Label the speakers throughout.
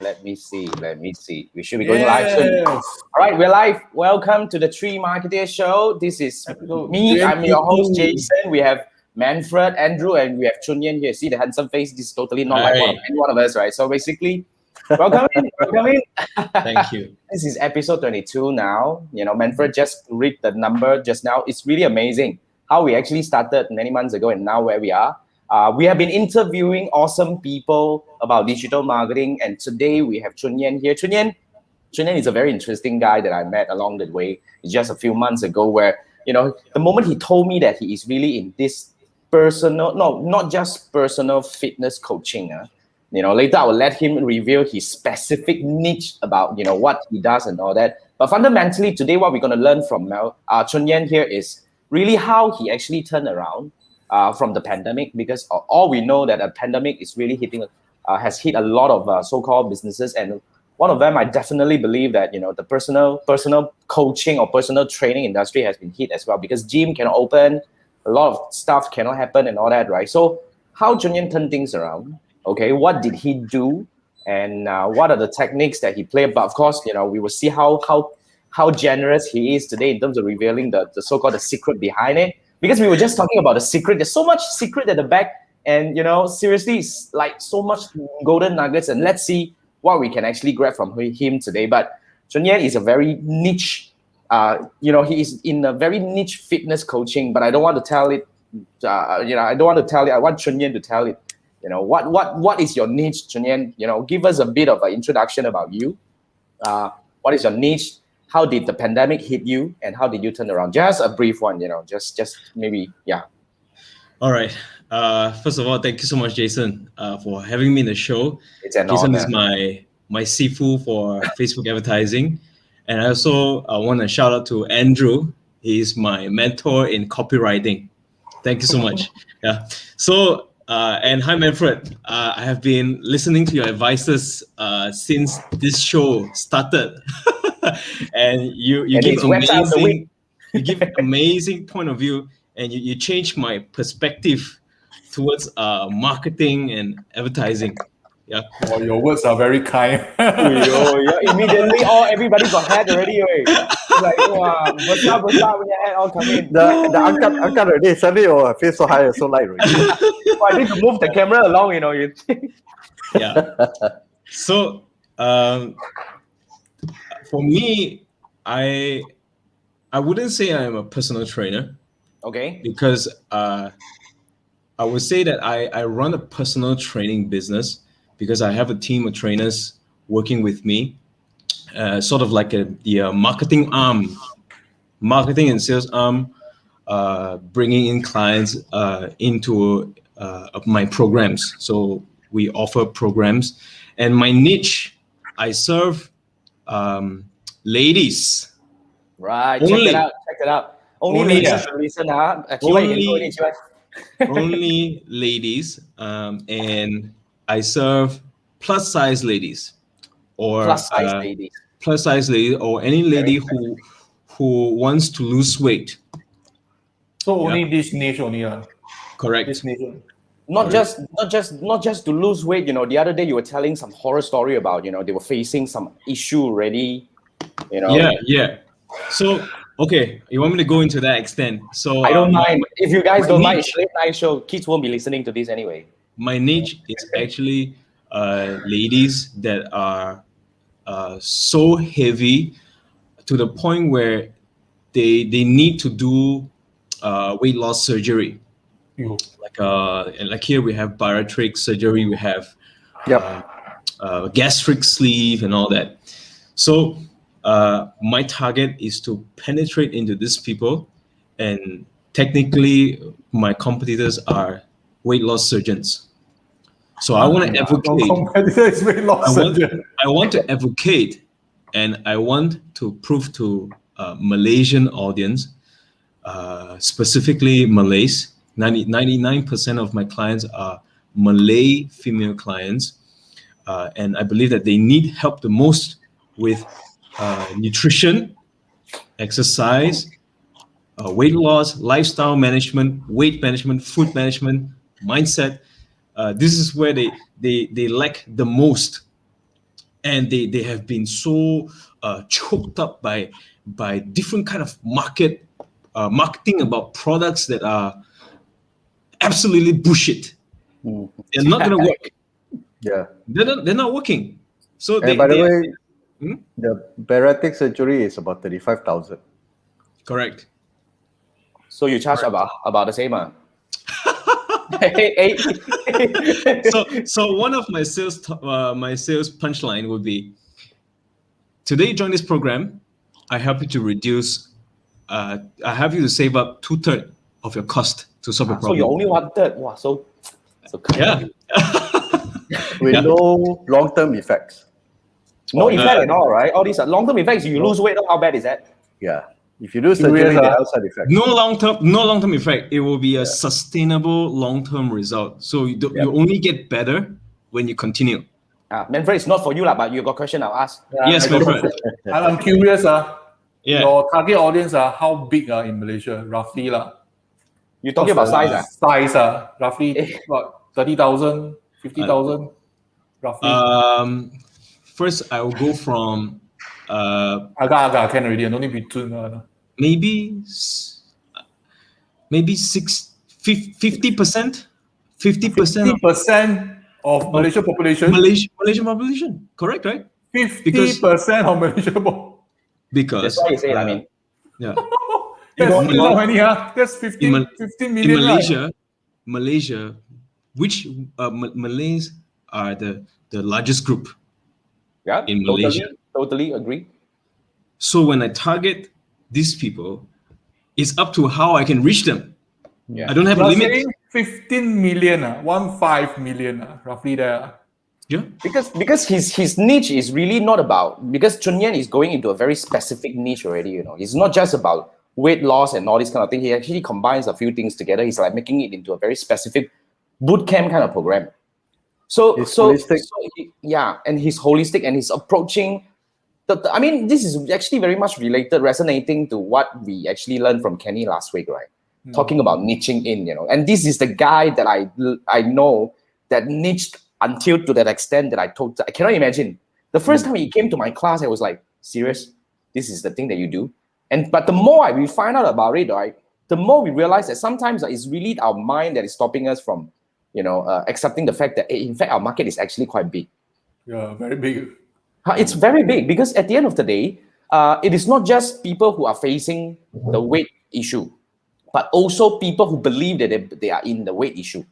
Speaker 1: Let me see. We should be going live soon. All right, we're live. Welcome to the Three Marketeers show. This is me. I'm your host, Jason. We have Manfred, Andrew, and we have Chun here. See the handsome face? This is totally not like any one of us, right? So basically, welcome in.
Speaker 2: Thank you.
Speaker 1: This is episode 22 now. Manfred just read the number just now. It's really amazing how we actually started many months ago and now where we are. We have been interviewing awesome people about digital marketing, and today we have Chun here. Chun is a very interesting guy that I met along the way just a few months ago, where, the moment he told me that he is really in this not just personal fitness coaching. Later I will let him reveal his specific niche about, what he does and all that. But fundamentally, today what we're going to learn from Chun here is really how he actually turned around from the pandemic, because all we know that a pandemic is really has hit a lot of so-called businesses, and one of them I definitely believe that the personal coaching or personal training industry has been hit as well, because gym cannot open, a lot of stuff cannot happen and all that, right? So how Chun turned things around? Okay, what did he do, and what are the techniques that he played? But of course, we will see how generous he is today in terms of revealing the so-called the secret behind it. Because we were just talking about the secret. There's so much secret at the back. And, seriously, it's like so much golden nuggets. And let's see what we can actually grab from him today. But Chun is a very niche, he is in a very niche fitness coaching. But I don't want to tell it, I don't want to tell it. I want Chun to tell it. What is your niche, Chun? Give us a bit of an introduction about you. What is your niche? How did the pandemic hit you, and how did you turn around? Just a brief one, just maybe, yeah.
Speaker 2: All right. First of all, thank you so much, Jason, for having me in the show.
Speaker 1: It's an
Speaker 2: Jason
Speaker 1: honor.
Speaker 2: is my sifu for Facebook advertising. And I also want to shout out to Andrew. He's my mentor in copywriting. Thank you so much. Yeah. So, and hi, Manfred. I have been listening to your advices since this show started. And you give amazing point of view, and you change my perspective towards marketing and advertising. Yeah.
Speaker 3: Oh, your words are very kind.
Speaker 1: Immediately, everybody got head already. Like, wow, what's up when your head all come in?
Speaker 4: The uncle already suddenly, I feel so high and so light already.
Speaker 1: I need to move the camera along, you think.
Speaker 2: Yeah. So, for me, I wouldn't say I'm a personal trainer.
Speaker 1: Okay.
Speaker 2: Because I would say that I run a personal training business, because I have a team of trainers working with me, sort of like the marketing and sales arm, bringing in clients into my programs. So we offer programs, and my niche, I serve ladies.
Speaker 1: Right. Check it out. Only ladies to listen,
Speaker 2: only ladies, and I serve plus size ladies, or
Speaker 1: plus size ladies,
Speaker 2: or any lady who wants to lose weight.
Speaker 3: So only this niche only,
Speaker 2: correct.
Speaker 3: This niche.
Speaker 1: Not just to lose weight. The other day you were telling some horror story about they were facing some issue already.
Speaker 2: Yeah. So okay, you want me to go into that extent? So
Speaker 1: I don't mind. If you guys don't mind, it's a late night show. Kids won't be listening to this anyway.
Speaker 2: My niche is actually ladies that are so heavy to the point where they need to do weight loss surgery. Like here we have bariatric surgery, we have gastric sleeve and all that. So my target is to penetrate into these people, and technically my competitors are weight loss surgeons. So I want to advocate. I want to advocate, and I want to prove to Malaysian audience, specifically Malays. 99% of my clients are Malay female clients, and I believe that they need help the most with nutrition, exercise, weight loss, lifestyle management, weight management, food management, mindset. This is where they lack the most. and they have been so choked up by different kind of marketing about products that are absolutely bullshit. They're not going to work.
Speaker 4: Yeah.
Speaker 2: They're not working. So
Speaker 4: And by the way,
Speaker 2: Hmm?
Speaker 4: the bariatric surgery is about 35,000.
Speaker 2: Correct.
Speaker 1: So you charge about the same. Hey.
Speaker 2: So one of my sales punchline would be, today you join this program, I help you to reduce, I help you to save up 2/3 of your cost to solve a
Speaker 1: So
Speaker 2: problem.
Speaker 1: you only 1/3. Wow, so kind
Speaker 2: Yeah.
Speaker 1: of you.
Speaker 4: With
Speaker 2: Yeah.
Speaker 4: no long-term effects.
Speaker 1: No effect at all, right? All these are long-term effects. You lose weight. How bad is that?
Speaker 4: Yeah. If you do surgery, there are side effects.
Speaker 2: No long-term effect. It will be a sustainable long-term result. So you only get better when you continue.
Speaker 1: Manfred, it's not for you, but you got question I'll ask.
Speaker 2: Yes,
Speaker 3: I got
Speaker 2: Manfred.
Speaker 3: question. And I'm curious,
Speaker 2: Yeah.
Speaker 3: your target audience, how big in Malaysia, roughly?
Speaker 1: You're talking about size,
Speaker 3: Size, roughly, what, 30,000, 50,000, roughly?
Speaker 2: First, I will go from
Speaker 3: Agak, can already, no need be Chun.
Speaker 2: maybe 50%.
Speaker 3: 50% of Malaysian population?
Speaker 2: Malaysian population. Correct, right?
Speaker 3: 50% of Malaysian population.
Speaker 2: Because
Speaker 1: that's why you say it, I mean.
Speaker 2: Yeah.
Speaker 3: That's how many? That's 15 million.
Speaker 2: In Malaysia, which Malays are the largest group.
Speaker 1: Yeah,
Speaker 2: in Malaysia.
Speaker 1: Totally agree.
Speaker 2: So when I target these people, it's up to how I can reach them.
Speaker 1: Yeah.
Speaker 2: I don't have a limit.
Speaker 3: Saying 15 million, 15 million, roughly there.
Speaker 2: Yeah.
Speaker 1: Because his niche is really not about, because Chun is going into a very specific niche already, It's not just about weight loss and all this kind of thing. He actually combines a few things together. He's like making it into a very specific boot camp kind of program. So
Speaker 4: holistic.
Speaker 1: And he's holistic and he's approaching I mean, this is actually very much related, resonating to what we actually learned from Kenny last week, right? Talking about niching in, And this is the guy that I know that niched until to that extent that I cannot imagine. The first time he came to my class, I was like, serious? This is the thing that you do? But the more we find out about it, right, the more we realize that sometimes it's really our mind that is stopping us from, accepting the fact that, in fact, our market is actually quite big.
Speaker 3: Yeah, very big.
Speaker 1: It's very big because at the end of the day, it is not just people who are facing the weight issue, but also people who believe that they are in the weight issue.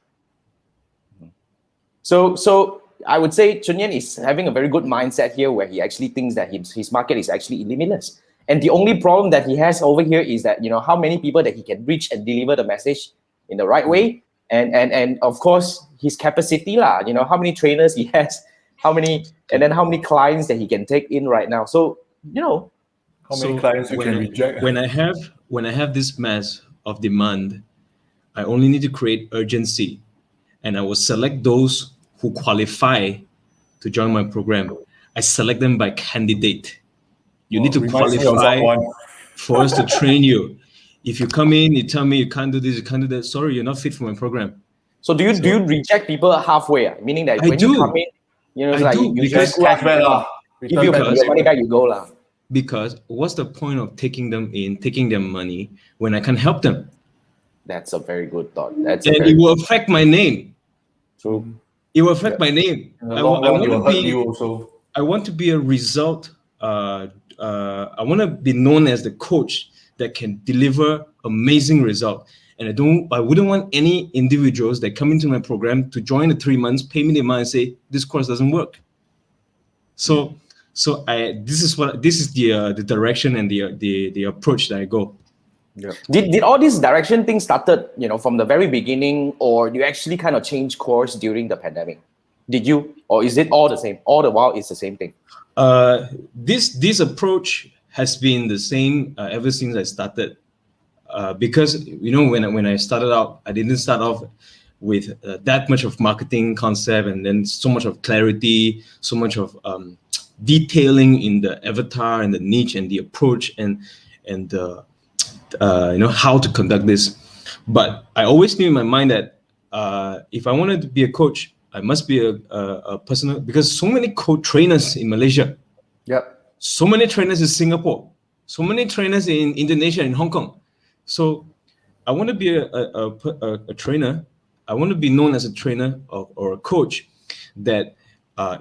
Speaker 1: So I would say Chun is having a very good mindset here where he actually thinks that his market is actually limitless. And the only problem that he has over here is that, how many people that he can reach and deliver the message in the right way. And of course, his capacity, how many trainers he has, how many clients that he can take in right now. So,
Speaker 3: how many clients you can reject?
Speaker 2: When I have this mass of demand, I only need to create urgency, and I will select those who qualify to join my program. I select them by candidate. You need to qualify for us to train you. If you come in, you tell me you can't do this, you can't do that. Sorry, you're not fit for my program.
Speaker 1: So do you reject people halfway? Meaning that when you come in, it's
Speaker 2: I
Speaker 1: like
Speaker 2: do,
Speaker 1: you just give you your money back, you go lah.
Speaker 2: Because what's the point of taking them in, taking their money when I can help them?
Speaker 1: That's a very good thought.
Speaker 2: It will affect my name.
Speaker 1: True.
Speaker 2: It will affect my name.
Speaker 3: I want
Speaker 2: to be a result. I want to be known as the coach that can deliver amazing result. And I wouldn't want any individuals that come into my program to join the 3 months, pay me the money, and say this course doesn't work. So this is the direction and the approach that I go.
Speaker 1: Yeah. Did all this direction thing started, from the very beginning, or you actually kind of changed course during the pandemic? Did you, or is it all the same? All the while, it's the same thing.
Speaker 2: This approach has been the same ever since I started. Because when I started out, I didn't start off with that much of marketing concept and then so much of clarity, so much of detailing in the avatar and the niche and the approach and how to conduct this. But I always knew in my mind that if I wanted to be a coach, I must be a personal, because so many trainers in Malaysia,
Speaker 4: Yep.
Speaker 2: so many trainers in Singapore, so many trainers in Indonesia and Hong Kong. So I want to be a trainer. I want to be known as a trainer or a coach that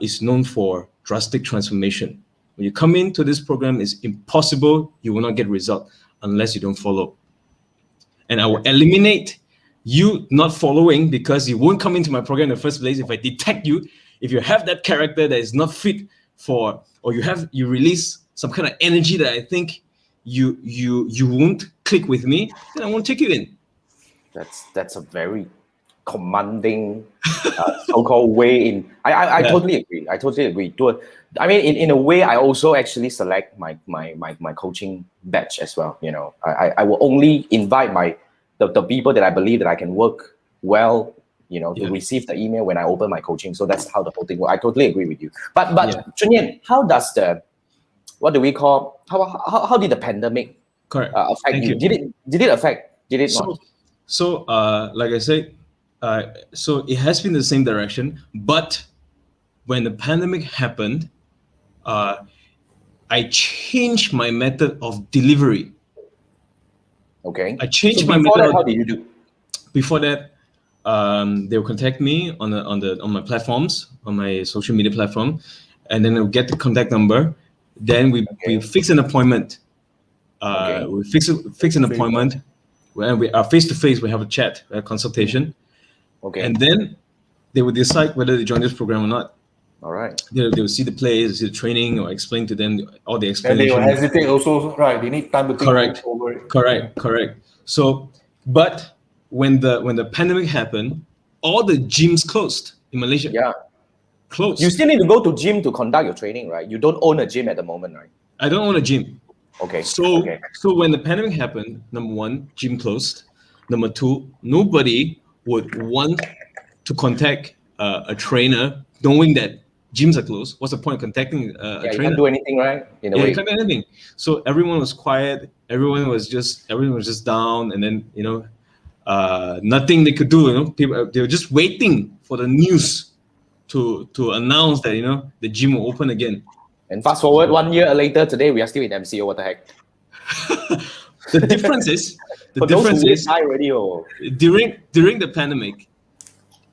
Speaker 2: is known for drastic transformation. When you come into this program, it's impossible. You will not get result unless you don't follow. And I will eliminate you not following, because you won't come into my program in the first place. If I detect you, if you have that character that is not fit for, or you release some kind of energy that I think you won't click with me, then I won't take you in.
Speaker 1: That's a very commanding so-called way in. I totally agree. I totally agree. I mean, in a way, I also actually select my coaching batch as well. You know, I will only invite the people that I believe that I can work well, you know, to receive the email when I open my coaching. So that's how the whole thing works. I totally agree with you. But Chun Yen, how does what do we call, how did the pandemic
Speaker 2: Correct.
Speaker 1: affect
Speaker 2: Thank
Speaker 1: you? Did it affect? Did it not?
Speaker 2: So like I said, so it has been the same direction, but when the pandemic happened, I changed my method of delivery.
Speaker 1: Okay.
Speaker 2: I changed
Speaker 1: So
Speaker 2: my
Speaker 1: before
Speaker 2: method.
Speaker 1: that, how did you do?
Speaker 2: Before that, they will contact me on my platforms, on my social media platform, and then they'll get the contact number. Then we fix an appointment. We fix an appointment when we are face to face. We have a chat, a consultation, and then they will decide whether they join this program or not.
Speaker 1: All right.
Speaker 2: They will see the plays, see the training, or explain to them all the
Speaker 3: And
Speaker 2: explanation.
Speaker 3: they will hesitate also, right? They need time to think over it.
Speaker 2: Correct. So, but when the pandemic happened, all the gyms closed in Malaysia.
Speaker 1: Yeah.
Speaker 2: Closed.
Speaker 1: You still need to go to gym to conduct your training, right? You don't own a gym at the moment, right?
Speaker 2: I don't own a gym.
Speaker 1: Okay.
Speaker 2: So when the pandemic happened, number one, gym closed. Number two, nobody would want to contact a trainer knowing that gyms are closed. What's the point of contacting a
Speaker 1: You
Speaker 2: trainer?
Speaker 1: can't do anything, right? In a way.
Speaker 2: You can't do anything. So everyone was quiet. Everyone was just down, and then nothing they could do. You know, people, they were just waiting for the news to announce that the gym will open again.
Speaker 1: And fast forward 1 year later, today we are still in MCO. What the heck?
Speaker 2: The difference is
Speaker 1: already.
Speaker 2: During the pandemic,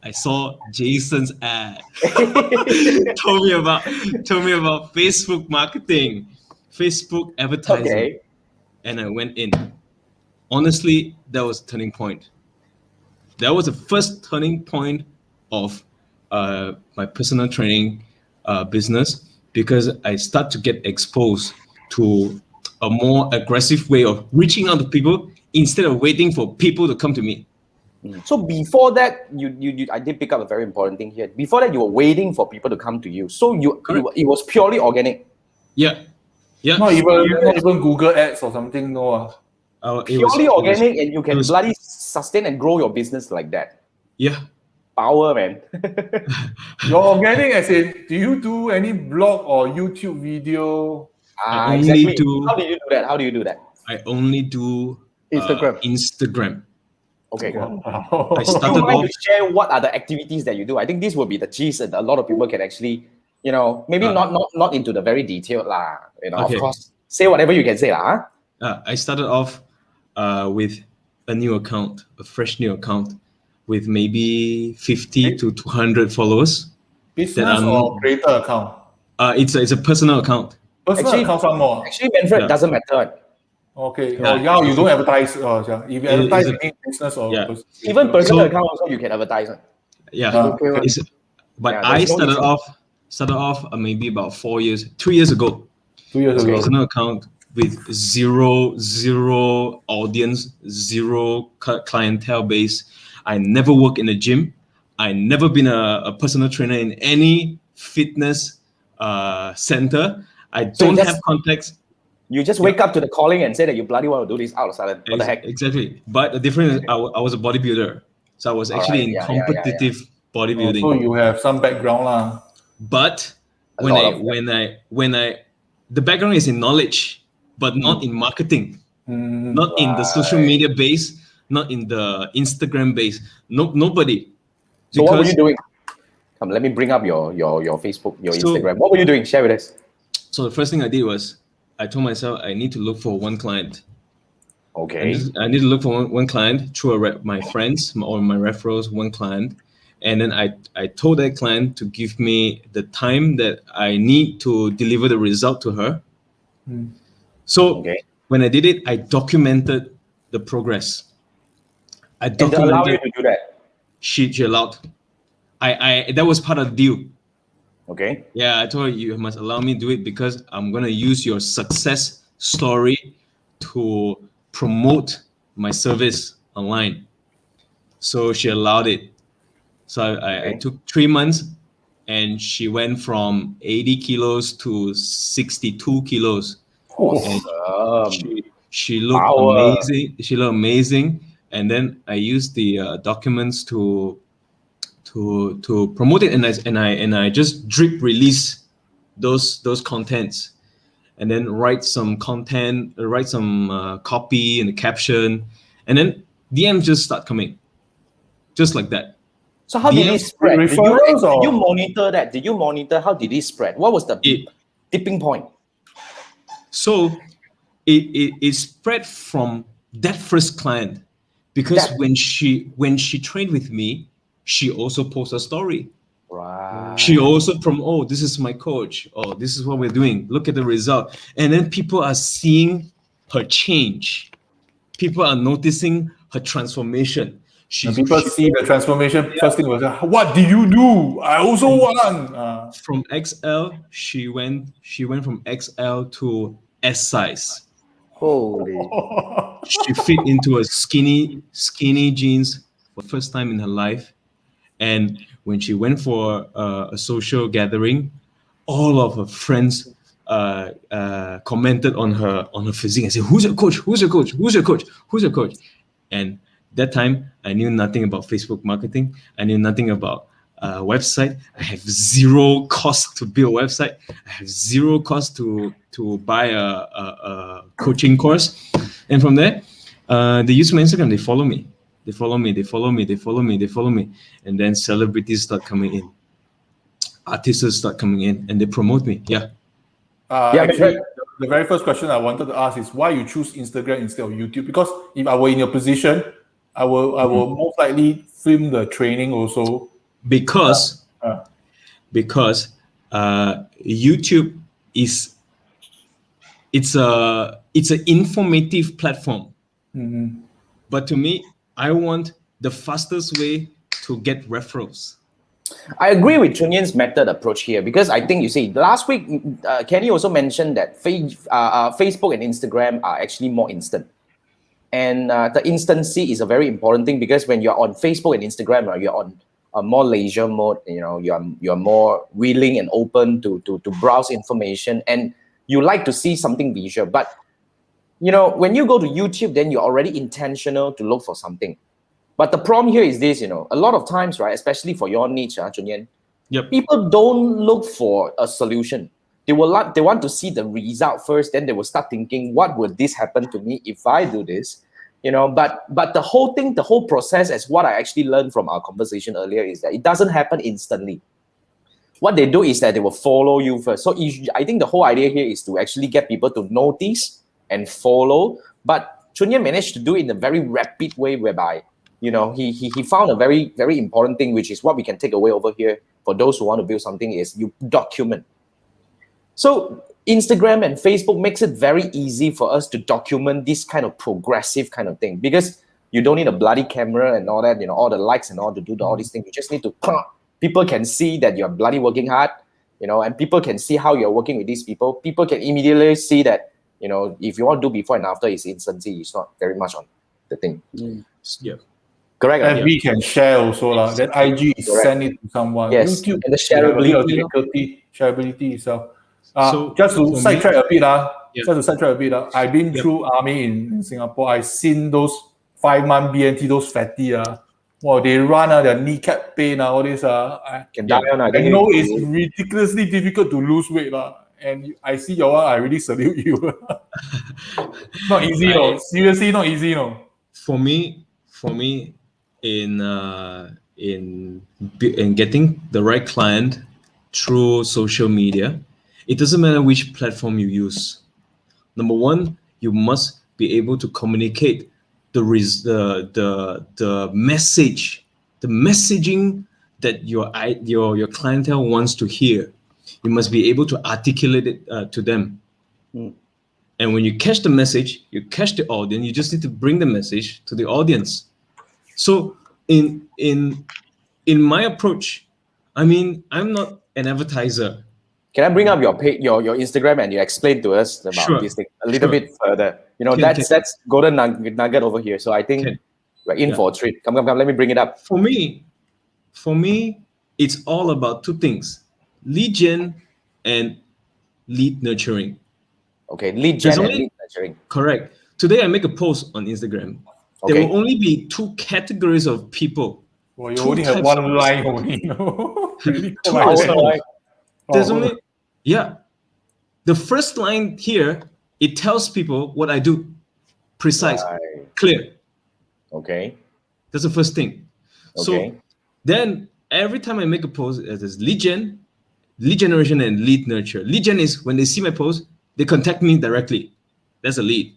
Speaker 2: I saw Jason's ad. told me about Facebook marketing, Facebook advertising, and I went in. Honestly, that was a turning point. That was the first turning point of my personal training business, because I start to get exposed to a more aggressive way of reaching out to people instead of waiting for people to come to me.
Speaker 1: So before that, I did pick up a very important thing here. Before that, you were waiting for people to come to you. So it was purely organic.
Speaker 2: Yeah.
Speaker 3: Not even Google Ads or something. No.
Speaker 1: Purely organic, and you can bloody sustain and grow your business like that.
Speaker 2: Yeah.
Speaker 1: Power, man.
Speaker 3: Your organic, as in, do you do any blog or YouTube video?
Speaker 1: Exactly. How do you do that?
Speaker 2: I only do Instagram.
Speaker 1: Okay.
Speaker 3: Wow.
Speaker 2: I started
Speaker 1: Do you mind
Speaker 2: off.
Speaker 1: to share what are the activities that you do? I think this will be the gist that a lot of people can actually, maybe not into the very detailed lah. Of course, say whatever you can say lah.
Speaker 2: I started off with a new account, a fresh new account, with maybe 50 to 200 followers.
Speaker 3: Business or creator account?
Speaker 2: It's a personal account.
Speaker 3: Personal account some more.
Speaker 1: Actually, Manfred, doesn't matter.
Speaker 3: Okay. You don't advertise. If you advertise, you need business or
Speaker 1: even personal account also you can advertise.
Speaker 2: Yeah. But I started off maybe about 2 years ago.
Speaker 3: 2 years ago.
Speaker 2: Personal account with zero audience, zero clientele base. I never work in a gym. I never been a personal trainer in any fitness center. I don't have contacts.
Speaker 1: You just wake up to the calling and say that you bloody want to do this out of sudden. What the heck?
Speaker 2: Exactly. But the difference is I was a bodybuilder. So I was actually in competitive bodybuilding.
Speaker 3: So you have some background lah.
Speaker 2: But the background is in knowledge, but not in marketing, not in the social media base, not in the Instagram base. Nobody.
Speaker 1: So what were you doing? Come, let me bring up your Facebook, your
Speaker 2: So-
Speaker 1: Instagram. What were you doing? Share with us.
Speaker 2: So the first thing I did was I told myself I need to look for one client.
Speaker 1: Okay.
Speaker 2: I need to look for one client through my friends or my referrals, one client. And then I told that client to give me the time that I need to deliver the result to her. So
Speaker 1: Okay.
Speaker 2: when I did it, I documented the progress. I
Speaker 1: And they allow you
Speaker 2: documented
Speaker 1: to do that.
Speaker 2: she allowed. I that was part of the deal.
Speaker 1: Okay.
Speaker 2: Yeah, I told her you must allow me to do it because I'm gonna use your success story to promote my service online. So she allowed it. So I
Speaker 1: Okay.
Speaker 2: took 3 months, and she went from 80 kilos to 62 kilos. And
Speaker 1: Awesome.
Speaker 2: she looked
Speaker 1: Power.
Speaker 2: amazing. She looked amazing. And then I used the documents to promote it, and I just drip release those contents, and then write some content, write some copy and the caption, and then DMs just start coming, just like that.
Speaker 1: So how did it
Speaker 2: DMs,
Speaker 1: spread?
Speaker 3: referrals
Speaker 1: Did you
Speaker 3: or-
Speaker 1: monitor that? Did you monitor how did it spread? What was the
Speaker 2: It-
Speaker 1: tipping point?
Speaker 2: So it spread from that first client, because
Speaker 1: That-
Speaker 2: when she trained with me, she also posted a story.
Speaker 1: Right.
Speaker 2: She also oh, this is my coach. Oh, this is what we're doing. Look at the result. And then people are seeing her change. People are noticing her transformation.
Speaker 3: When people see the transformation, first thing was, what did you do? I also want.
Speaker 2: From XL, she went from XL to S size.
Speaker 4: Holy.
Speaker 2: She fit into a skinny jeans for the first time in her life. And when she went for a social gathering, all of her friends commented on her physique and said, "Who's your coach? Who's your coach? Who's your coach? Who's your coach?" And that time, I knew nothing about Facebook marketing. I knew nothing about website. I have zero cost to build a website. I have zero cost to buy a coaching course. And from there, they use my Instagram. They follow me. They follow me. They follow me. They follow me. They follow me. And then celebrities start coming in. Artists start coming in, and they promote me. Yeah.
Speaker 1: Yeah,
Speaker 3: Actually,
Speaker 1: but-
Speaker 3: the very first question I wanted to ask is why you choose Instagram instead of YouTube? Because if I were in your position, I will most likely film the training also.
Speaker 2: Because
Speaker 3: Uh,
Speaker 2: YouTube is it's an informative platform. But to me, I want the fastest way to get referrals.
Speaker 1: I agree with Chun Yin's method approach here because I think you see last week Kenny also mentioned that Facebook and Instagram are actually more instant, and the instancy is a very important thing because when you're on Facebook and Instagram, you're on a more leisure mode. You know, you're more willing and open to browse information, and you like to see something visual. But you know, when you go to YouTube, then you're already intentional to look for something. But the problem here is this, you know, a lot of times, right, especially for your niche, Chun Yin,
Speaker 2: Yep.
Speaker 1: people don't look for a solution. They want to see the result first, then they will start thinking, what would this happen to me if I do this? You know, but the whole thing, the whole process, as what I actually learned from our conversation earlier, is that it doesn't happen instantly. What they do is that they will follow you first. So I think the whole idea here is to actually get people to notice and follow. But Chun Yin managed to do it in a very rapid way, whereby you know he found a very, very important thing, which is what we can take away over here for those who want to build something, is you document. So Instagram and Facebook makes it very easy for us to document this kind of progressive kind of thing, because you don't need a bloody camera and all that, you know, all the likes and all to do all these things. You just need to people can see that you're bloody working hard, you know, and people can see how you're working with these people. People can immediately see that, you know, if you want to do before and after, it's instancy. It's not very much on the thing.
Speaker 2: Yeah.
Speaker 1: Correct.
Speaker 3: FB can share also lah. Then IG is
Speaker 1: Correct.
Speaker 3: send it to someone.
Speaker 1: Yes,
Speaker 3: YouTube,
Speaker 1: and the
Speaker 3: you have a bit of
Speaker 1: shareability, you know.
Speaker 3: difficulty, shareability itself.
Speaker 2: So
Speaker 3: Just to
Speaker 2: for
Speaker 3: sidetrack a bit,
Speaker 2: Yeah.
Speaker 3: just to sidetrack a bit, I've been through army in Singapore. I've seen those 5-month BNT, those fatty. Wow, they run, their kneecap pain, all this.
Speaker 1: Can
Speaker 2: Yeah.
Speaker 1: die on. I
Speaker 3: I
Speaker 1: think
Speaker 3: know it's ridiculously difficult to lose weight. And I see your one, I really salute you. Not easy, no. Seriously, not easy, no.
Speaker 2: For me, in in getting the right client through social media. It doesn't matter which platform you use. Number one, you must be able to communicate the message, the messaging that your clientele wants to hear. You must be able to articulate it to them. And when you catch the message, you catch the audience. You just need to bring the message to the audience. So in my approach, I mean, I'm not an advertiser.
Speaker 1: Can I bring up your page, your Instagram, and you explain to us about
Speaker 2: Sure,
Speaker 1: this thing a little
Speaker 2: sure.
Speaker 1: bit further? You know,
Speaker 2: Can-
Speaker 1: that's golden nugget over here. So I think
Speaker 2: Can.
Speaker 1: we're in
Speaker 2: Yeah.
Speaker 1: for a treat. Come. Let me bring it up.
Speaker 2: For me, it's all about two things: lead gen and lead nurturing.
Speaker 1: Okay, lead
Speaker 2: There's
Speaker 1: gen and
Speaker 2: only-
Speaker 1: lead nurturing.
Speaker 2: Correct. Today I make a post on Instagram.
Speaker 1: Okay.
Speaker 2: There will only be two categories of people.
Speaker 3: Well, you
Speaker 2: Two
Speaker 3: only have
Speaker 2: types
Speaker 3: one
Speaker 2: of-
Speaker 3: line only, you know. Really
Speaker 2: Two
Speaker 3: quite
Speaker 2: types
Speaker 3: bad.
Speaker 2: of- There's
Speaker 3: Oh,
Speaker 2: only the first line here. It tells people what I do, precise,
Speaker 1: Right.
Speaker 2: clear.
Speaker 1: Okay.
Speaker 2: That's the first thing.
Speaker 1: Okay.
Speaker 2: So then every time I make a post, there's lead generation, and lead nurture. Lead gen is when they see my post, they contact me directly. That's a lead.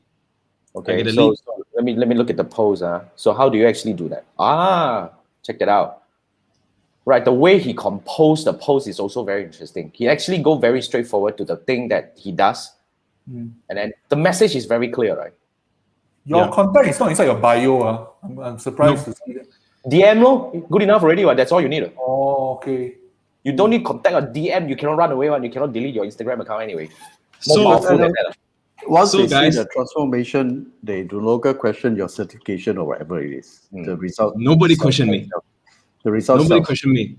Speaker 2: I
Speaker 1: Okay.
Speaker 2: get a
Speaker 1: So,
Speaker 2: lead.
Speaker 1: so let me look at the pose. So how do you actually do that? Check that out. Right, the way he composed the post is also very interesting. He actually go very straightforward to the thing that he does, and then the message is very clear, right?
Speaker 3: your
Speaker 2: Yeah.
Speaker 3: contact is not inside your bio. I'm surprised
Speaker 2: No.
Speaker 3: to see that.
Speaker 1: DM, no, good enough already. Right? That's all you need.
Speaker 3: Oh, okay.
Speaker 1: You don't need contact or DM. You cannot run away. You cannot delete your Instagram account anyway. More
Speaker 2: So
Speaker 1: powerful than that.
Speaker 4: Once
Speaker 2: So,
Speaker 4: they
Speaker 2: guys-
Speaker 4: see the transformation, they do longer question your certification or whatever it is. The result.
Speaker 2: Nobody
Speaker 4: sells
Speaker 2: questioned
Speaker 4: by
Speaker 2: me.
Speaker 4: itself. The result.
Speaker 2: Nobody
Speaker 4: sells.
Speaker 2: questioned me.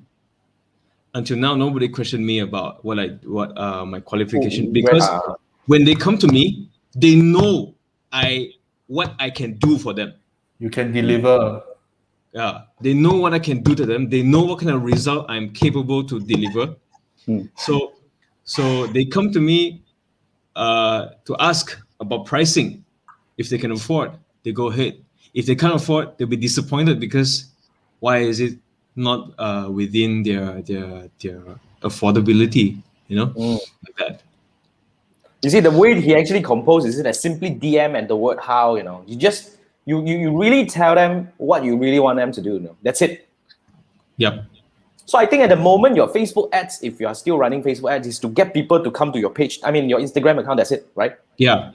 Speaker 2: Until now, nobody questioned me about my qualification, because when they come to me, they know what I can do for them.
Speaker 3: You can deliver.
Speaker 2: Yeah, they know what I can do to them. They know what kind of result I'm capable to deliver. So they come to me to ask about pricing. If they can afford, they go ahead. If they can't afford, they'll be disappointed because why is it not within their affordability? You know, like that.
Speaker 1: You see, the way he actually composed is it as simply DM and the word how, you know. You really tell them what you really want them to do. You know? That's it.
Speaker 2: Yep.
Speaker 1: So I think at the moment, your Facebook ads, if you are still running Facebook ads, is to get people to come to your page. I mean, your Instagram account, that's it, right?
Speaker 2: Yeah.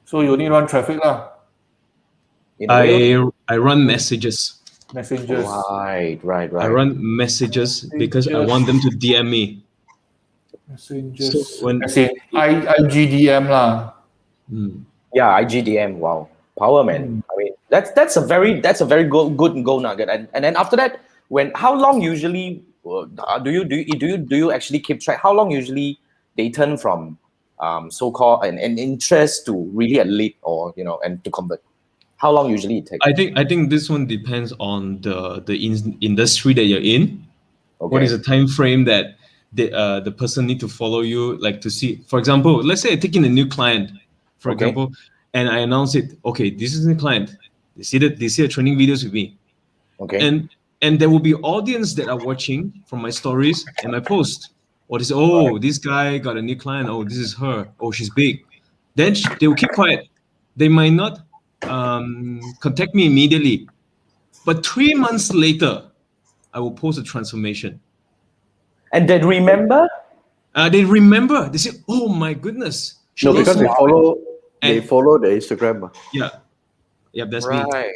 Speaker 3: So you only run traffic lah.
Speaker 1: In a way.
Speaker 2: I run messages.
Speaker 3: Messengers.
Speaker 1: Right.
Speaker 2: I run messages because I want them to DM me.
Speaker 3: Messengers.
Speaker 2: So when-
Speaker 3: As in IGDM lah.
Speaker 1: Yeah, IGDM. Wow, power, man. I mean, that's a very good goal nugget. And then after that, how long usually do you actually keep track? How long usually they turn from so-called an interest to really a lead, or and to convert? How long usually it takes?
Speaker 2: I think this one depends on the industry that you're in.
Speaker 1: Okay.
Speaker 2: What is the time frame that the person need to follow you, like to see? For example, let's say I take in a new client, for
Speaker 1: Okay.
Speaker 2: example, and I announce it. Okay, this is the client. They see the training videos with me,
Speaker 1: Okay.
Speaker 2: and there will be audience that are watching from my stories and my post. Or they say, oh, this guy got a new client. Oh, this is her. Oh, she's big. Then they will keep quiet. They might not contact me immediately, but 3 months later, I will post a transformation.
Speaker 1: And then remember?
Speaker 2: They remember. They say, "Oh my goodness!"
Speaker 4: No, because they
Speaker 2: And-
Speaker 4: follow the Instagram.
Speaker 2: Yeah, that's me.
Speaker 1: Right.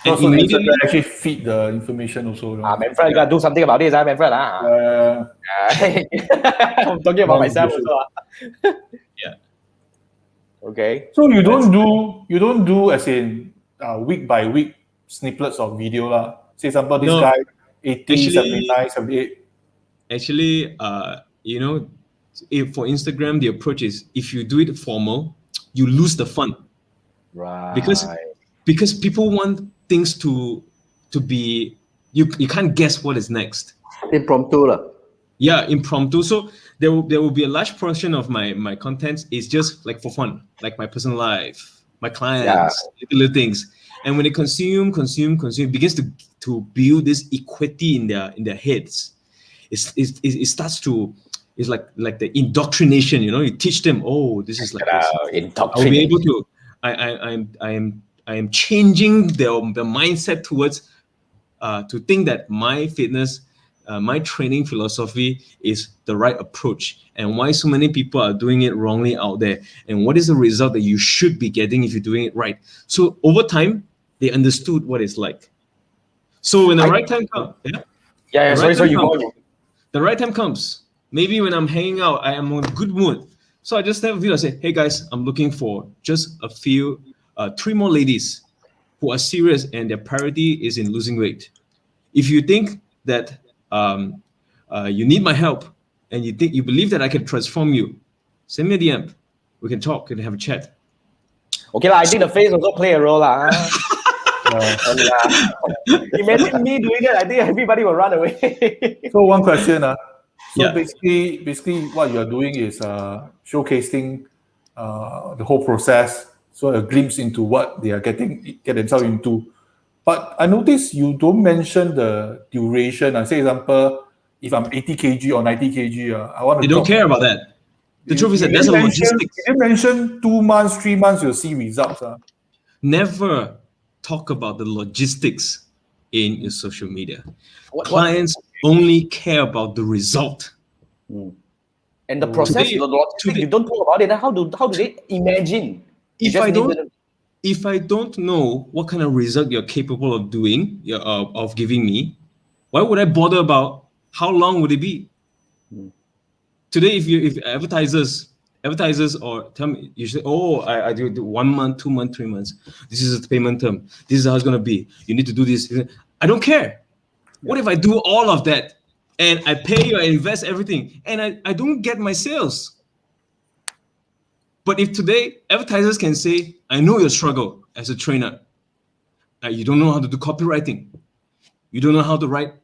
Speaker 3: So
Speaker 2: And immediately,
Speaker 3: Instagram actually feed the information also.
Speaker 1: Manfred, you gotta do something about this, Manfred. I'm talking about myself also.
Speaker 2: Yeah.
Speaker 1: Okay.
Speaker 3: So you don't do as in week by week snippets of video lah. Say example, this
Speaker 2: No.
Speaker 3: guy 80,
Speaker 2: Actually-
Speaker 3: 79, 78.
Speaker 2: actually, if for Instagram, the approach is if you do it formal, you lose the fun
Speaker 1: Right.
Speaker 2: because people want things to be you can't guess what is next.
Speaker 4: Impromptu lah.
Speaker 2: Yeah, impromptu. So there will be a large portion of my contents is just like for fun, like my personal life, my clients, little things. And when they consume, it begins to build this equity in their heads. It starts to, it's like the indoctrination. You teach them, oh, this is like this. I'll be able to. I am changing the mindset towards to think that my fitness, my training philosophy is the right approach, and why so many people are doing it wrongly out there, and what is the result that you should be getting if you're doing it right. So over time, they understood what it's like. So when the right time comes, the right time comes. Maybe when I'm hanging out, I am on a good mood. So I just have a video. I say, hey guys, I'm looking for just a few, 3 more ladies who are serious and their priority is in losing weight. If you think that you need my help and you believe that I can transform you, send me a DM. We can talk and have a chat.
Speaker 1: Okay, I think the face also play a role. Imagine me doing it, I think everybody will run away.
Speaker 3: So one question. So
Speaker 2: Yeah.
Speaker 3: basically what you're doing is showcasing the whole process, so a glimpse into what they are get themselves into. But I noticed you don't mention the duration. Say example, if I'm 80 kg or 90 kg, I want to
Speaker 2: They don't
Speaker 3: drop.
Speaker 2: care about that. The truth is that there's a logistics.
Speaker 3: You mentioned 2 months, 3 months, you'll see results.
Speaker 2: Never talk about the logistics in your social media. Clients only care about the result.
Speaker 1: And the process, the logistics, you don't talk about it. How do they imagine?
Speaker 2: If I don't know what kind of result you're capable of doing, of giving me, why would I bother about how long would it be? Today, if advertisers or tell me, you say, oh, I do 1 month, 2 months, 3 months. This is the payment term. This is how it's gonna be. You need to do this. I don't care. What if I do all of that and I pay you, I invest everything, and I don't get my sales? But if today advertisers can say, I know your struggle as a trainer. You don't know how to do copywriting. You don't know how to write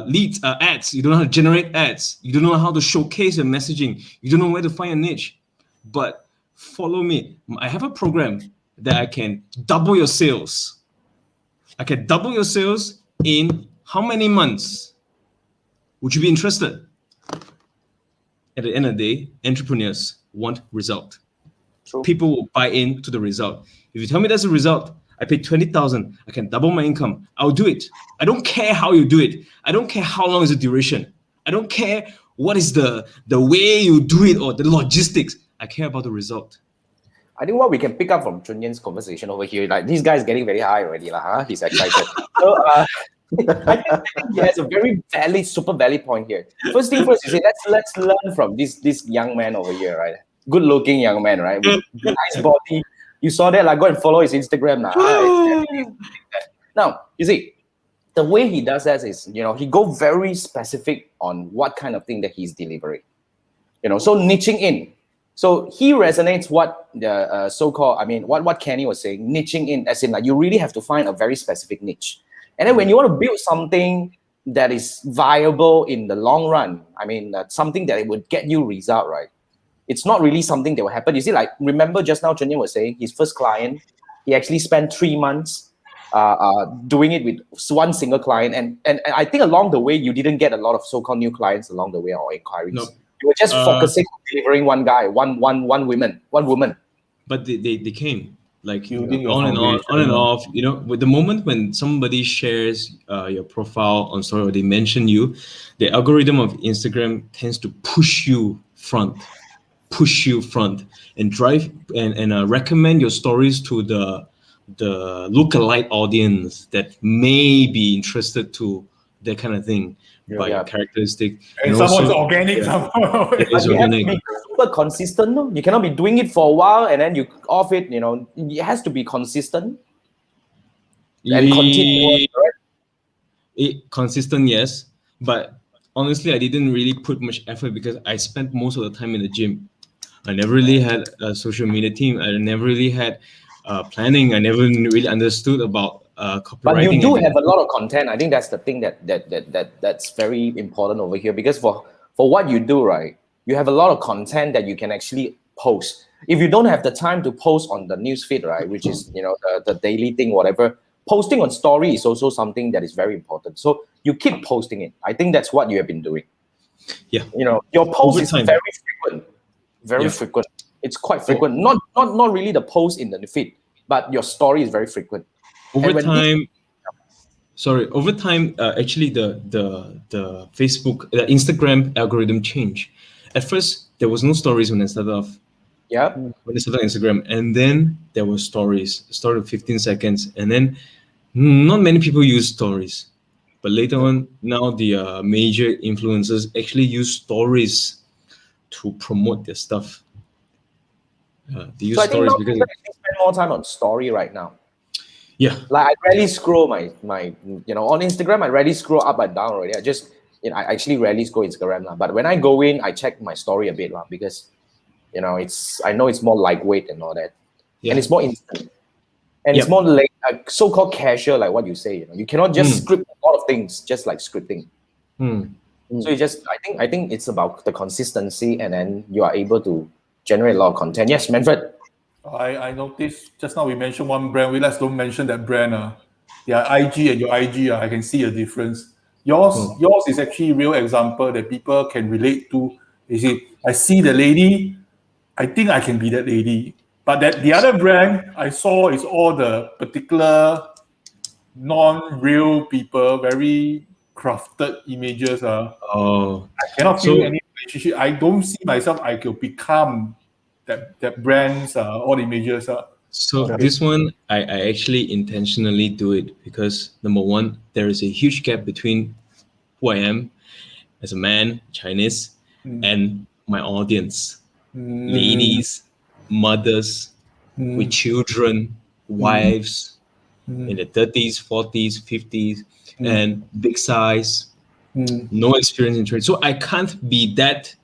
Speaker 2: leads, ads. You don't know how to generate ads. You don't know how to showcase your messaging. You don't know where to find a niche. But follow me. I have a program that I can double your sales. I can double your sales in how many months? Would you be interested? At the end of the day, entrepreneurs want result.
Speaker 1: True.
Speaker 2: People will buy into the result. If you tell me there's a result, I pay 20,000, I can double my income, I'll do it. I don't care how you do it. I don't care how long is the duration. I don't care what is the way you do it or the logistics. I care about the result.
Speaker 1: I think what we can pick up from Chun Yan's conversation over here, like this guy is getting very high already, He's excited. So I think he has a very valid, super valid point here. First thing first, you say let's learn from this young man over here, right? Good looking young man, right? With nice body. You saw that, go and follow his Instagram now. Now, you see, the way he does that is, he go very specific on what kind of thing that he's delivering. So niching in. So he resonates what the so-called, what Kenny was saying, niching in, as in you really have to find a very specific niche. And then when you want to build something that is viable in the long run, something that it would get you result, right? It's not really something that will happen. You see, remember just now Chun Yan was saying his first client, he actually spent 3 months doing it with one single client. And I think along the way, you didn't get a lot of so-called new clients along the way or inquiries.
Speaker 2: No.
Speaker 1: You were just focusing on delivering one guy, one woman.
Speaker 2: But they came
Speaker 3: Building your
Speaker 2: on and
Speaker 3: foundation.
Speaker 2: off. With the moment when somebody shares your profile on story or they mention you, the algorithm of Instagram tends to push you front and drive and recommend your stories to the lookalike audience that may be interested to that kind of thing by your characteristic.
Speaker 3: And someone's organic. Somehow.
Speaker 2: It is
Speaker 1: You have to
Speaker 2: organic.
Speaker 1: be super consistent. No? You cannot be doing it for a while and then you off it. It has to be consistent and continuous. Right?
Speaker 2: Consistent, yes, but honestly, I didn't really put much effort because I spent most of the time in the gym. I never really had a social media team. I never really had planning. I never really understood about copywriting.
Speaker 1: But you do have a lot of content. I think that's the thing that's very important over here, because for what you do, right, you have a lot of content that you can actually post. If you don't have the time to post on the news feed, right, which is the daily thing, whatever, posting on story is also something that is very important. So you keep posting it. I think that's what you have been doing.
Speaker 2: Yeah.
Speaker 1: Your post
Speaker 2: Over
Speaker 1: is
Speaker 2: time.
Speaker 1: very frequent. Very
Speaker 2: Yeah.
Speaker 1: frequent. It's quite frequent. Not really the post in the feed, but your story is very frequent.
Speaker 2: Over
Speaker 1: And when
Speaker 2: time, actually the Facebook, the Instagram algorithm changed. At first, there was no stories when I started off.
Speaker 1: yeah,
Speaker 2: When I started on Instagram, and then there were stories. Started 15 seconds, and then not many people use stories. But later on, now the major influencers actually use stories to promote their stuff. They use
Speaker 1: so I think
Speaker 2: stories
Speaker 1: now
Speaker 2: because
Speaker 1: people actually spend more time on story right now.
Speaker 2: yeah,
Speaker 1: Like I rarely scroll my on Instagram. I rarely scroll up and down already. I actually rarely scroll Instagram lah. But when I go in, I check my story a bit lah, because I know it's more lightweight and all that,
Speaker 2: yeah.
Speaker 1: and it's more instant, and it's
Speaker 2: Yep.
Speaker 1: more like so-called casual, like what you say. You cannot just script a lot of things, just like scripting. So I think it's about the consistency, and then you are able to generate a lot of content. Yes, Manfred.
Speaker 3: I noticed just now we mentioned one brand. We let's don't mention that brand. Their IG and your IG, I can see a difference. Yours is actually a real example that people can relate to. You see, I see the lady, I think I can be that lady. But that the other brand I saw is all the particular non-real people, very crafted images.
Speaker 2: Oh,
Speaker 3: I cannot
Speaker 2: so
Speaker 3: feel any relationship. I don't see myself. I could become that brand's all images.
Speaker 2: so
Speaker 3: Okay.
Speaker 2: this one I actually intentionally do it because number one, there is a huge gap between who I am as a man, Chinese, and my audience, ladies, mothers with children, wives in the 30s, 40s, 50s, and big size, no experience in trade. So I can't be that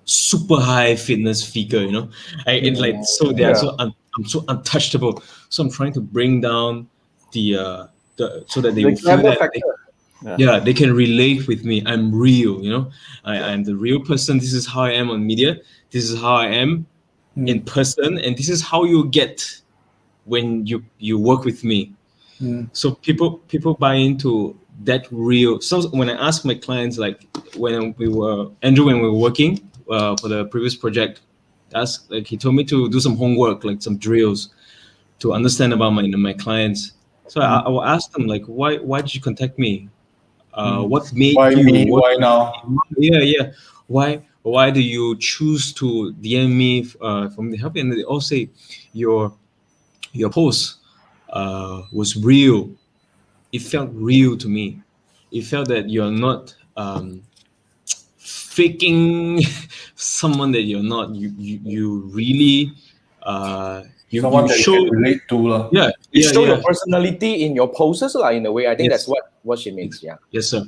Speaker 2: super high fitness figure, it's like so they are so I'm so untouchable. So I'm trying to bring down the so that they
Speaker 4: The
Speaker 2: will feel
Speaker 4: glamour
Speaker 2: that
Speaker 4: factor.
Speaker 2: they can relate with me. I'm real, I'm the real person. This is how I am on media. This is how I am in person, and this is how you get when you work with me. So people buy into that real. So when I ask my clients, like when we were working for the previous project, he told me to do some homework, like some drills, to understand about my clients. So I will ask them like, why did you contact me? What made
Speaker 3: Why
Speaker 2: you?
Speaker 3: me? Why now?
Speaker 2: Yeah. Why do you choose to DM me from the help? And they all say your post was real. It felt real to me. It felt that you're not faking someone that you're not. You really
Speaker 3: Someone
Speaker 2: you
Speaker 3: that you
Speaker 2: show
Speaker 3: can relate to.
Speaker 2: yeah
Speaker 1: You
Speaker 2: yeah
Speaker 1: show your
Speaker 2: yeah
Speaker 1: personality in your poses, like, in a way. I think
Speaker 2: yes
Speaker 1: that's what she means. Yeah.
Speaker 2: yes sir.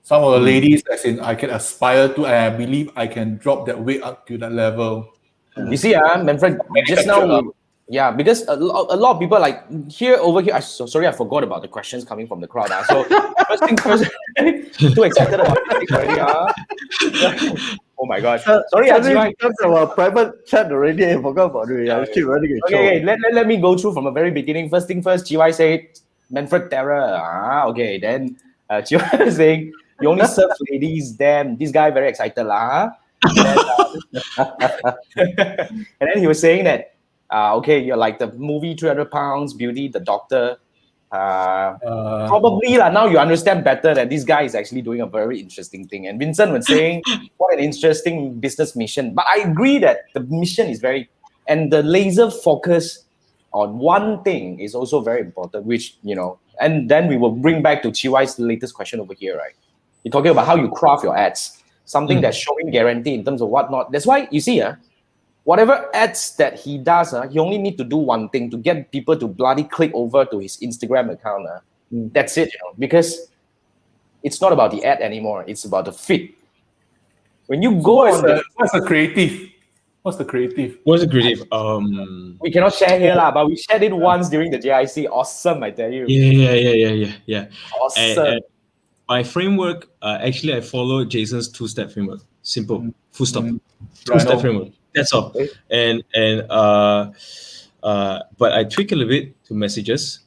Speaker 3: Some of the ladies, as in, I can aspire to, and I believe I can drop that weight up to that level.
Speaker 1: You see, Manfred, just now, yeah, because a lot of people like over here. Sorry, I forgot about the questions coming from the crowd. So first thing first, too excited about it already. Oh my gosh, sorry,
Speaker 4: Suddenly
Speaker 1: Jiwai.
Speaker 4: it becomes our private chat already. I forgot about it. I keep running a show.
Speaker 1: Okay, let me go through from the very beginning. First thing first, GY said Manfred Terror. Okay, then GY saying you only serve ladies. Damn, this guy very excited lah. And then he was saying that okay, you're like the movie 300 Pounds, Beauty, the Doctor. Probably lah. Now you understand better that this guy is actually doing a very interesting thing. And Vincent was saying, what an interesting business mission. But I agree that the mission is and the laser focus on one thing is also very important, which, and then we will bring back to Chiwai's latest question over here, right? You're talking about how you craft your ads, something that's showing guarantee in terms of whatnot. That's why you see, whatever ads that he does, he only need to do one thing to get people to bloody click over to his Instagram account. That's it, because it's not about the ad anymore. It's about the fit. When you go
Speaker 3: What's the creative? What's the creative?
Speaker 2: What's the creative?
Speaker 1: we cannot share here, but we shared it once during the JIC. Awesome, I tell you.
Speaker 2: Yeah.
Speaker 1: Awesome.
Speaker 2: And my framework, actually, I follow Jason's two-step framework. Simple, full stop. Two-step framework. That's all.
Speaker 1: Okay.
Speaker 2: But I tweak a little bit to messages,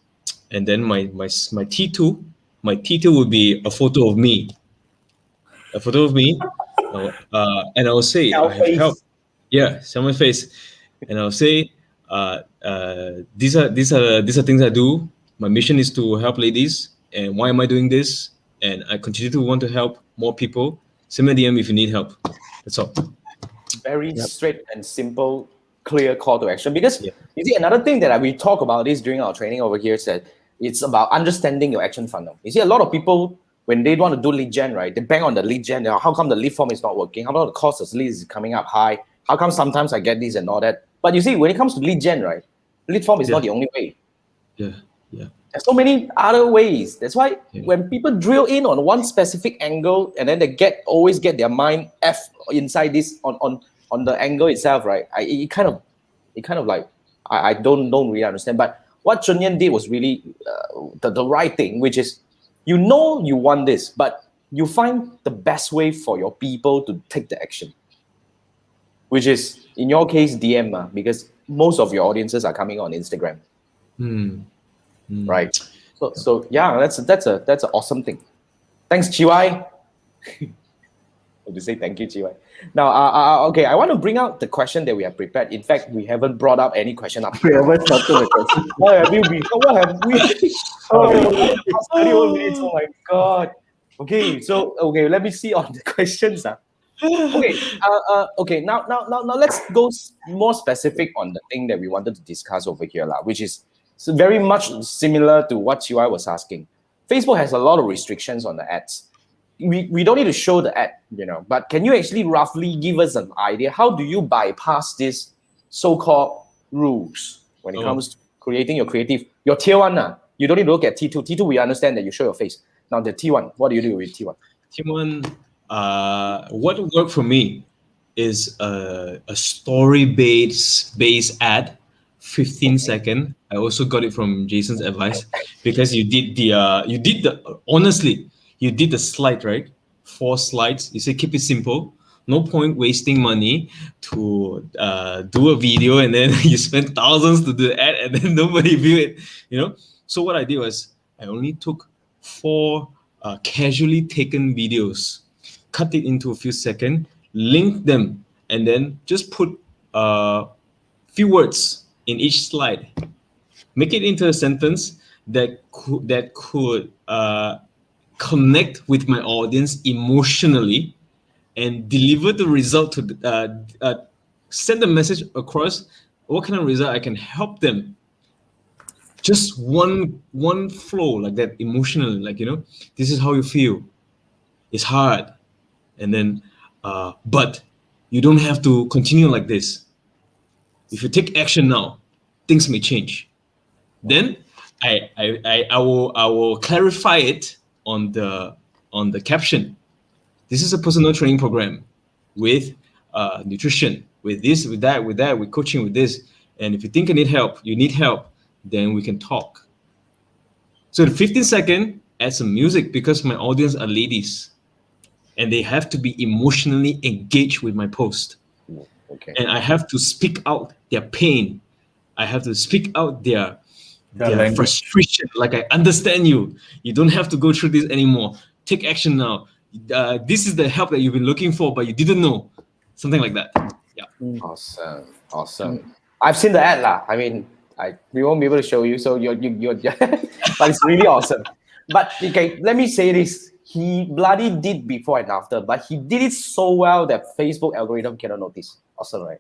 Speaker 2: and then my T2 would be a photo of me, and I will say I
Speaker 1: Our
Speaker 2: have help.
Speaker 1: face.
Speaker 2: Yeah, someone's face, and I'll say, these are things I do. My mission is to help ladies, and why am I doing this? And I continue to want to help more people. Send me a DM if you need help. That's all.
Speaker 1: Very straight and simple, clear call to action. Because
Speaker 2: Yeah.
Speaker 1: you see, another thing that we talk about this during our training over here is that it's about understanding your action funnel. You see, a lot of people when they want to do lead gen, right? They bang on the lead gen. How come the lead form is not working? How about the cost of leads is coming up high? How come sometimes I get this and all that? But you see, when it comes to lead gen, right? Lead form is not the only way.
Speaker 2: Yeah.
Speaker 1: There's so many other ways. That's why
Speaker 2: Yeah.
Speaker 1: when people drill in on one specific angle and then they always get their mind inside this on the angle itself, right? It kind of like I don't really understand. But what Chun did was really the right thing, which is you know you want this, but you find the best way for your people to take the action, which is in your case DM, because most of your audiences are coming on Instagram. Right. So yeah, that's an awesome thing. Thanks, Chiwai. To say thank you, Chiwai. Now, okay, I want to bring out the question that we have prepared. In fact, we haven't brought up any question up.
Speaker 4: We haven't started the question.
Speaker 1: What have we? Oh, 31 minutes. Oh my god. Okay, let me see on the questions. Okay. Now, let's go more specific on the thing that we wanted to discuss over here, which is very much similar to what Chiwai was asking. Facebook has a lot of restrictions on the ads. We don't need to show the ad, but can you actually roughly give us an idea? How do you bypass these so-called rules when it comes to creating your tier one? You don't need to look at T2. T2, we understand that you show your face. Now the T1, what do you do with T1?
Speaker 2: T1, what worked for me is a story-based ad, 15 second. I also got it from Jason's advice because you did the slide, right? 4 slides. You say keep it simple. No point wasting money to do a video and then you spend thousands to do the ad and then nobody view it. So what I did was I only took 4 casually taken videos, cut it into a few seconds, link them, and then just put few words in each slide. Make it into a sentence that could connect with my audience emotionally and deliver the result to send the message across what kind of result I can help them. Just one flow like that emotionally, this is how you feel. It's hard, and then but you don't have to continue like this. If you take action now, things may change. Then I will clarify it on the caption. This is a personal training program with nutrition, with this, with that, with coaching, with this. And if you think you need help, then we can talk. So the 15 second, add some music because my audience are ladies and they have to be emotionally engaged with my post.
Speaker 1: Okay.
Speaker 2: And I have to speak out their pain. I have to speak out their frustration. Like, I understand you. You don't have to go through this anymore. Take action now. This is the help that you've been looking for, but you didn't know. Something like that. Yeah.
Speaker 1: Awesome. I've seen the ad lah. I mean, we won't be able to show you, so you're but it's really awesome. But okay, let me say this. He bloody did before and after, but he did it so well that Facebook algorithm cannot notice. Awesome, right?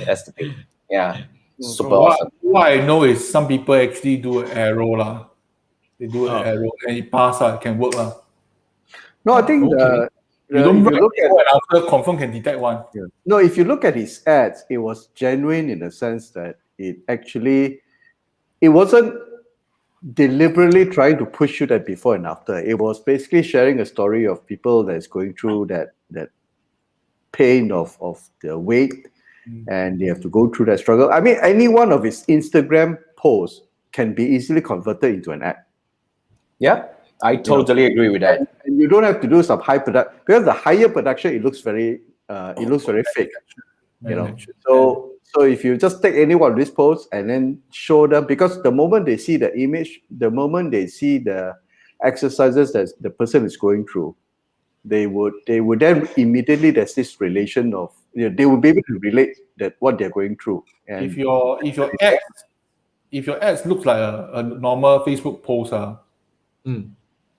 Speaker 1: That's the thing. Yeah. Super awesome.
Speaker 3: What I know is some people actually do an arrow lah. They do an arrow and it pass it can work lah.
Speaker 4: No, I think
Speaker 3: You don't
Speaker 4: if you
Speaker 3: write
Speaker 4: look
Speaker 3: before and after, confirm can detect one.
Speaker 4: no, if you look at his ads, it was genuine in the sense that it wasn't deliberately trying to push you that before and after. It was basically sharing a story of people that's going through that pain of the weight, and they have to go through that struggle. I mean, any one of his Instagram posts can be easily converted into an ad.
Speaker 1: Yeah, I totally agree with that.
Speaker 4: And you don't have to do some high production, because the higher production it looks very fake. You know,
Speaker 3: Manage.
Speaker 4: so if you just take any one of these posts and then show them, because the moment they see the image, the moment they see the exercises that the person is going through, they would then immediately, there's this relation of, they will be able to relate that what they're going through. And
Speaker 3: If your ads looks like a normal Facebook post,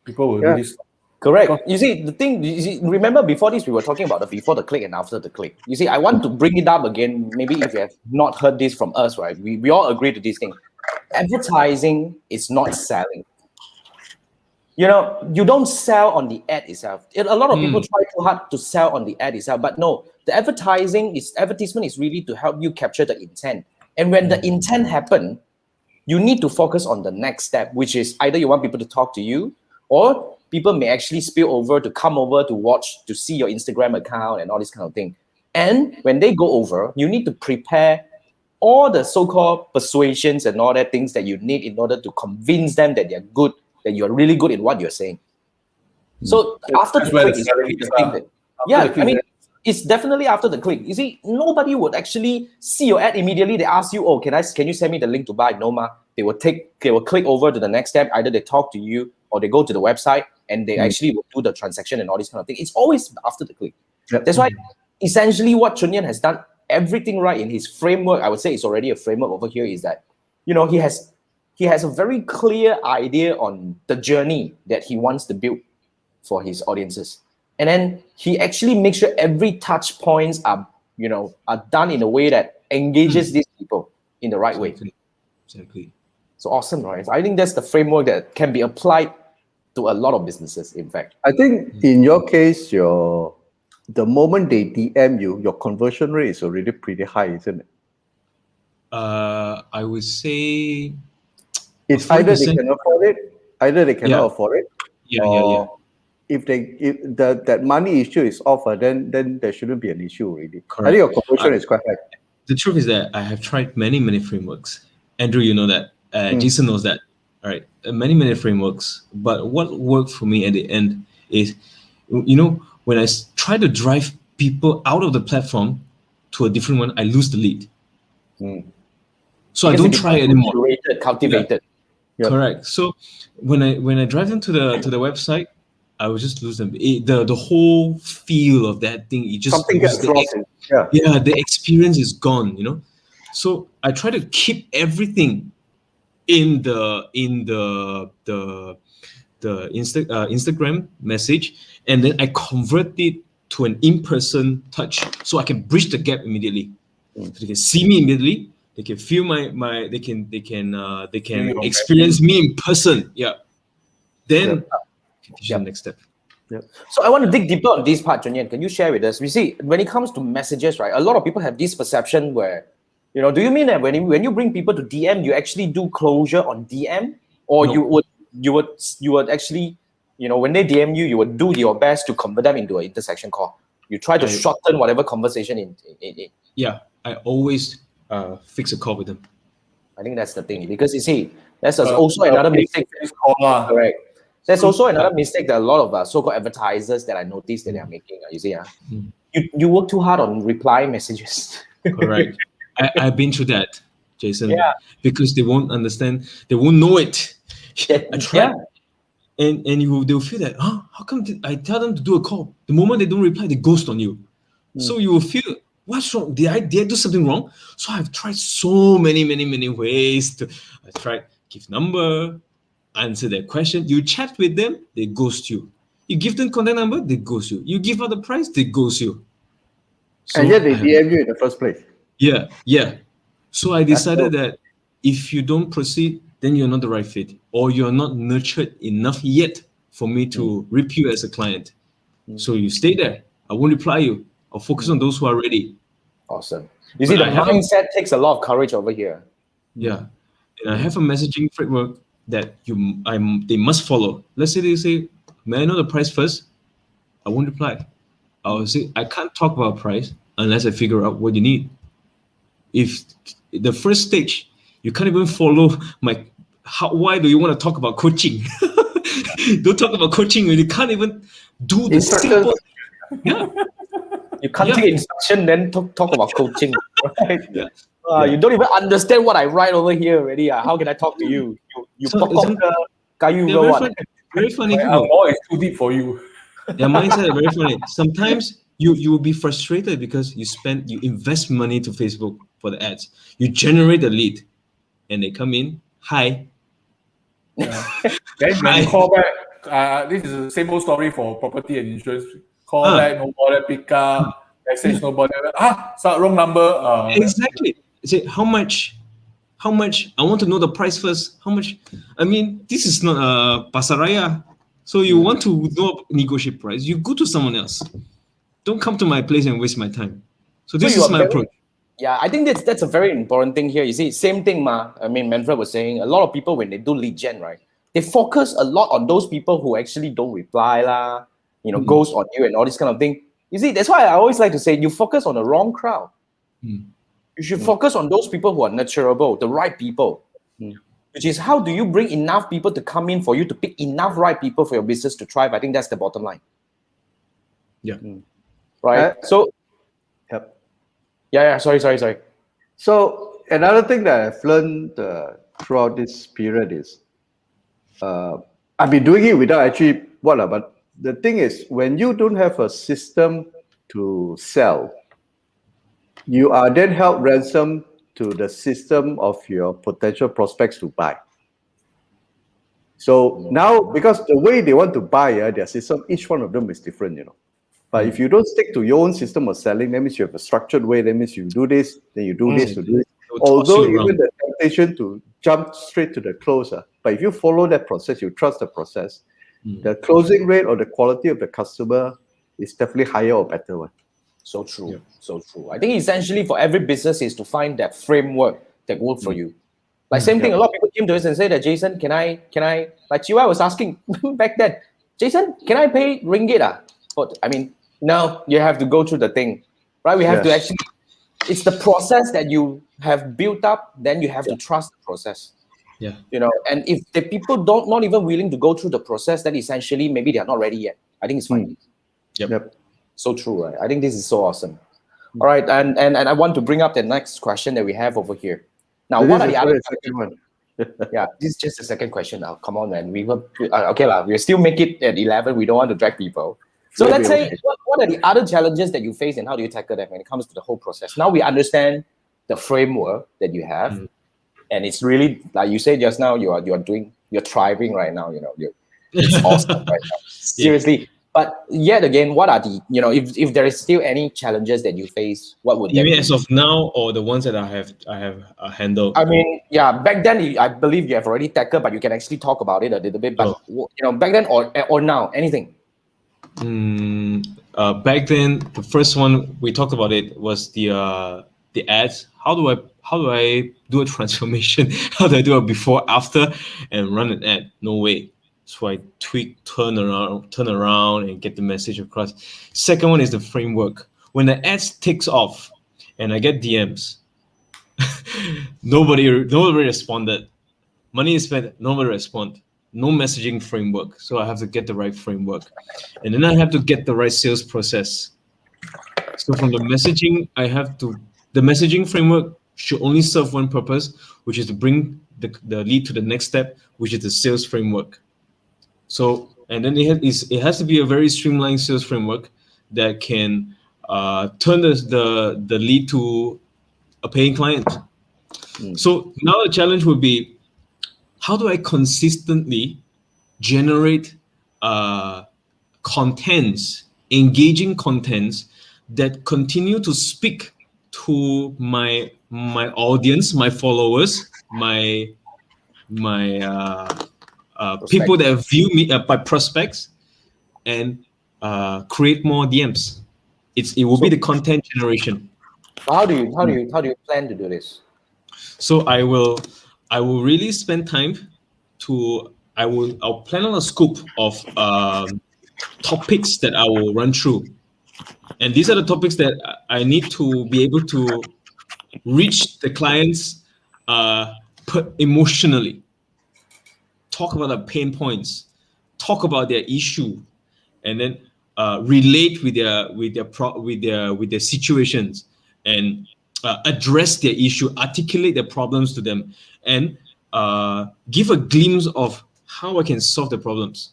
Speaker 3: people will
Speaker 4: Yeah.
Speaker 3: really stop.
Speaker 1: Correct. You see, the thing, remember before this, we were talking about the before the click and after the click. You see, I want to bring it up again. Maybe if you have not heard this from us, right? We all agree to this thing. Advertising is not selling. You know, you don't sell on the ad itself. A lot of people try too hard to sell on the ad itself, but no, the advertisement is really to help you capture the intent. And when the intent happen, you need to focus on the next step, which is either you want people to talk to you, or people may actually spill over to come over to watch, to see your Instagram account and all this kind of thing. And when they go over, you need to prepare all the so-called persuasions and all that things that you need in order to convince them that they're good, that you're really good in what you're saying. So after
Speaker 3: That's
Speaker 1: the
Speaker 3: where
Speaker 1: click
Speaker 3: the
Speaker 1: is
Speaker 3: selling
Speaker 1: really the
Speaker 3: is,
Speaker 1: thing
Speaker 3: lah.
Speaker 1: that,
Speaker 3: After
Speaker 1: yeah,
Speaker 3: the click
Speaker 1: I mean,
Speaker 3: is-
Speaker 1: it's definitely after the click. You see, nobody would actually see your ad immediately. They ask you, "Oh, can you send me the link to buy?" No, ma. They will click over to the next step. Either they talk to you or they go to the website and they actually will do the transaction and all this kind of thing. It's always after the click.
Speaker 4: Yep.
Speaker 1: That's why essentially what Chun has done everything right in his framework. I would say it's already a framework over here. Is that he has a very clear idea on the journey that he wants to build for his audiences. And then he actually makes sure every touch points are done in a way that engages these people in the right way.
Speaker 2: Exactly.
Speaker 1: So awesome, right? I think that's the framework that can be applied to a lot of businesses, in fact.
Speaker 4: I think in your case, the moment they DM you, your conversion rate is already pretty high, isn't it?
Speaker 2: I would say
Speaker 4: It's either they
Speaker 2: 40%.
Speaker 4: can afford it, either they cannot
Speaker 2: Yeah.
Speaker 4: afford it,
Speaker 2: Yeah.
Speaker 4: or if that money issue is off, then there shouldn't be an issue already. I
Speaker 2: Correct.
Speaker 4: think your conversion is quite high.
Speaker 2: The truth is that I have tried many frameworks. Andrew, you know that. Jason knows that. All right. Many frameworks. But what worked for me at the end is, when I try to drive people out of the platform to a different one, I lose the lead. So I
Speaker 1: Because
Speaker 2: don't
Speaker 1: it
Speaker 2: try
Speaker 1: becomes
Speaker 2: anymore.
Speaker 1: cultivated.
Speaker 4: Yep.
Speaker 2: Correct. So when I drive them to the website, I will just lose them. The whole feel of that thing, it just
Speaker 4: Something
Speaker 2: loses
Speaker 4: gets lost.
Speaker 2: the experience is gone. So I try to keep everything in the Instagram message, and then I convert it to an in-person touch, so I can bridge the gap immediately. So they can see me immediately. They can feel they can experience me in person. Yeah. Then continue the next step.
Speaker 1: So I want to dig deeper on this part, Chun. Can you share with us? We see when it comes to messages, right? A lot of people have this perception where, do you mean that when you bring people to DM, you actually do closure on DM, or
Speaker 2: No.
Speaker 1: you would actually, when they DM you, you would do your best to convert them into an intersection call. You try to shorten whatever conversation in.
Speaker 2: Yeah, I always fix a call with them.
Speaker 1: I think that's the thing, because you see, that's also another mistake. Correct. There's also another mistake that a lot of so-called advertisers that I noticed that they are making. You see, you work too hard on reply messages.
Speaker 2: Correct. I've been through that, Jason.
Speaker 1: Yeah.
Speaker 2: Because they won't understand, they won't know it. I tried. And they'll feel that, how come I tell them to do a call? The moment they don't reply, they ghost on you. So you will feel, what's wrong? Did I do something wrong? So I've tried so many ways I tried give number, answer their question. You chat with them, they ghost you. You give them contact number, they ghost you. You give out the price, they ghost you. So
Speaker 4: And yet they DM you in the first place.
Speaker 2: Yeah. So I decided that if you don't proceed, then you're not the right fit, or you're not nurtured enough yet for me to rip you as a client. So you stay there. I won't reply you. I'll focus on those who are ready.
Speaker 1: Awesome. You see, the mindset takes a lot of courage over here.
Speaker 2: Yeah. And I have a messaging framework that they must follow. Let's say they say, may I know the price first? I won't reply. I will say, I can't talk about price unless I figure out what you need. If the first stage, you can't even follow why do you want to talk about coaching? Don't talk about coaching when you can't even do the simple. Yeah.
Speaker 1: You can't take instruction, then talk about coaching, right?
Speaker 2: Yeah.
Speaker 1: You don't even understand what I write over here already. How can I talk to you? You
Speaker 2: So,
Speaker 1: pokok ke kayu
Speaker 2: they're
Speaker 1: ke
Speaker 2: very
Speaker 1: what?
Speaker 2: funny. Very funny
Speaker 3: My
Speaker 2: people.
Speaker 3: law is too deep for you.
Speaker 2: Their mindset are very funny. Sometimes you will be frustrated because you invest money to Facebook for the ads. You generate the lead, and they come in. Hi.
Speaker 3: Then when you
Speaker 2: Hi.
Speaker 3: call back, this is the same old story for property and insurance. Call
Speaker 2: Ah.
Speaker 3: back, nobody pick up. Message, nobody. Wrong number.
Speaker 2: Exactly. Say how much? How much? I want to know the price first. How much? I mean, this is not a pasaraya. So you want to know negotiate price? You go to someone else. Don't come to my place and waste my time. So this
Speaker 1: you
Speaker 2: is
Speaker 1: are
Speaker 2: my
Speaker 1: very-
Speaker 2: approach.
Speaker 1: Yeah, I think that's a very important thing here. You see, same thing, ma. I mean, Manfred was saying a lot of people when they do lead gen, right? They focus a lot on those people who actually don't reply, lah. Ghost on you and all this kind of thing. You see, that's why I always like to say you focus on the wrong crowd. You should focus on those people who are nurturable, the right people. Which is how do you bring enough people to come in for you to pick enough right people for your business to thrive? I think that's the bottom line.
Speaker 2: Yeah.
Speaker 1: Right. So
Speaker 4: Yep.
Speaker 1: yeah. Sorry.
Speaker 4: So another thing that I've learned throughout this period is I've been doing it without actually but the thing is when you don't have a system to sell, you are then held ransom to the system of your potential prospects to buy. So now, because the way they want to buy their system, each one of them is different, But if you don't stick to your own system of selling, that means you have a structured way. That means you do this, then you do this, you do this.
Speaker 2: They'll toss
Speaker 4: Although
Speaker 2: you around.
Speaker 4: even the temptation to jump straight to the closer, but if you follow that process, you trust the process, the closing rate or the quality of the customer is definitely higher or better one.
Speaker 1: So true. So true. I think essentially for every business is to find that framework that works for you. Like same thing, a lot of people came to us and say that, Jason, can I like Chiwa was asking back then, Jason, can I pay ringgit? But I mean, no, you have to go through the thing, right? We have to
Speaker 4: Yes.
Speaker 1: actually, it's the process that you have built up, then you have to trust the process.
Speaker 2: Yeah.
Speaker 1: And if the people not even willing to go through the process, then essentially maybe they're not ready yet. I think it's fine.
Speaker 2: Yep.
Speaker 1: So true, right? I think this is so awesome. All right, and I want to bring up the next question that we have over here. Now, what are the other
Speaker 4: second one?
Speaker 1: Yeah, this is just the second question now. Come on, man. We will okay lah. We'll still make it at 11. We don't want to drag people. So
Speaker 4: Maybe
Speaker 1: let's say,
Speaker 4: okay.
Speaker 1: what are the other challenges that you face and how do you tackle them when it comes to the whole process? Now we understand the framework that you have, and it's really like you said just now. You're thriving right now. It's awesome right now. Seriously. But yet again, what are the if there is still any challenges that you face, what would
Speaker 2: You
Speaker 1: that
Speaker 2: mean
Speaker 1: be?
Speaker 2: as of now, or the ones that I have handled?
Speaker 1: I mean, yeah, back then I believe you have already tackled, but you can actually talk about it a little bit. But back then or now, anything.
Speaker 2: Back then, the first one we talked about it was the ads. How do I do a transformation? How do I do a before after and run an ad? No way. So I turn around and get the message across. Second one is the framework. When the ads takes off and I get DMs, nobody responded. Money is spent, nobody respond. No messaging framework. So I have to get the right framework. And then I have to get the right sales process. So from the messaging, the messaging framework should only serve one purpose, which is to bring the lead to the next step, which is the sales framework. So, and then it has to be a very streamlined sales framework that can turn the lead to a paying client. So now the challenge would be, how do I consistently generate contents, engaging contents that continue to speak to my audience, my followers, my people that view me, by prospects, and create more DMs. It will be the content generation.
Speaker 1: How do you plan to do this?
Speaker 2: So I'll really spend time I'll plan on a scope of topics that I will run through. And these are the topics that I need to be able to reach the clients emotionally. Talk about the pain points, talk about their issue, and then relate with their situations, and address their issue, articulate their problems to them, and give a glimpse of how I can solve the problems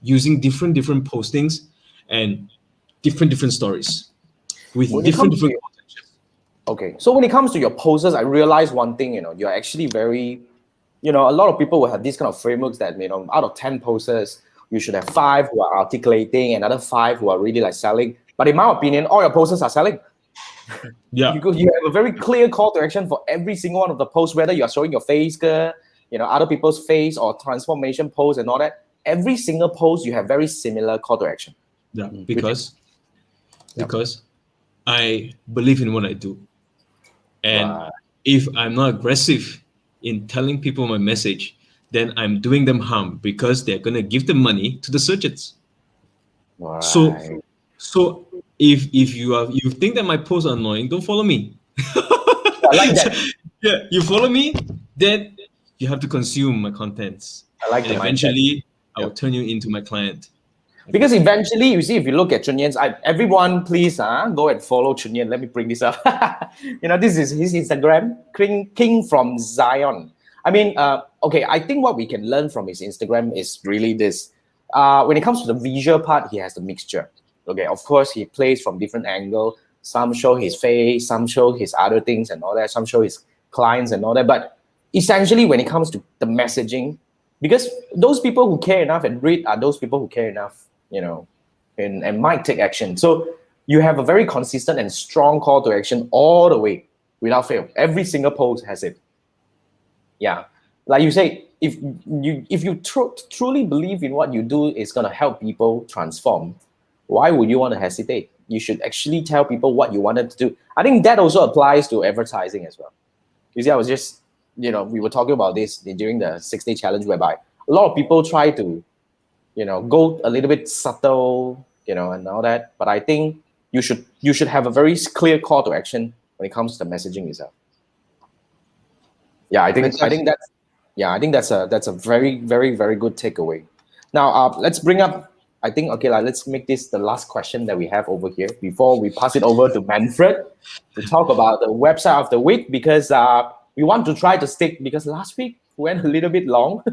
Speaker 2: using different postings and different stories with
Speaker 1: When it
Speaker 2: different
Speaker 1: comes to
Speaker 2: contexts.
Speaker 1: Okay, so when it comes to your posters, I realize one thing, you're actually very, a lot of people will have these kind of frameworks that, out of 10 posters, you should have 5 who are articulating, another 5 who are really like selling. But in my opinion, all your posters are selling.
Speaker 2: Yeah.
Speaker 1: You have a very clear call to action for every single one of the posts, whether you're showing your face, other people's face or transformation posts and all that. Every single post, you have very similar call to action.
Speaker 2: Yeah, because I believe in what I do. And
Speaker 1: Right.
Speaker 2: if I'm not aggressive in telling people my message, then I'm doing them harm, because they're going to give the money to the surgeons.
Speaker 1: Right.
Speaker 2: So if you think that my posts are annoying, don't follow me.
Speaker 1: I like that.
Speaker 2: Yeah, you follow me, then you have to consume my contents.
Speaker 1: I like
Speaker 2: And
Speaker 1: the mindset.
Speaker 2: eventually, I will turn you into my client.
Speaker 1: Because eventually, you see, if you look at Chun Yan's, everyone please go and follow Chun Yan. Let me bring this up. This is his Instagram, King from Zion. I mean, okay, I think what we can learn from his Instagram is really this. When it comes to the visual part, he has the mixture. Okay, of course, he plays from different angle. Some show his face, some show his other things and all that. Some show his clients and all that. But essentially, when it comes to the messaging, because those people who care enough and read are those people who care enough, and might take action. So you have a very consistent and strong call to action all the way without fail. Every single post has it. Yeah, like you say, if you truly believe in what you do is going to help people transform, why would you want to hesitate? You should actually tell people what you wanted to do. I think that also applies to advertising as well. You see, I was just, we were talking about this during the 6-day challenge, whereby a lot of people try to, go a little bit subtle, and all that. But I think you should have a very clear call to action when it comes to the messaging itself. Yeah, I think that's a very, very, very good takeaway. Now, let's bring up. I think let's make this the last question that we have over here before we pass it over to Manfred to talk about the website of the week, because we want to try to stick, because last week went a little bit long.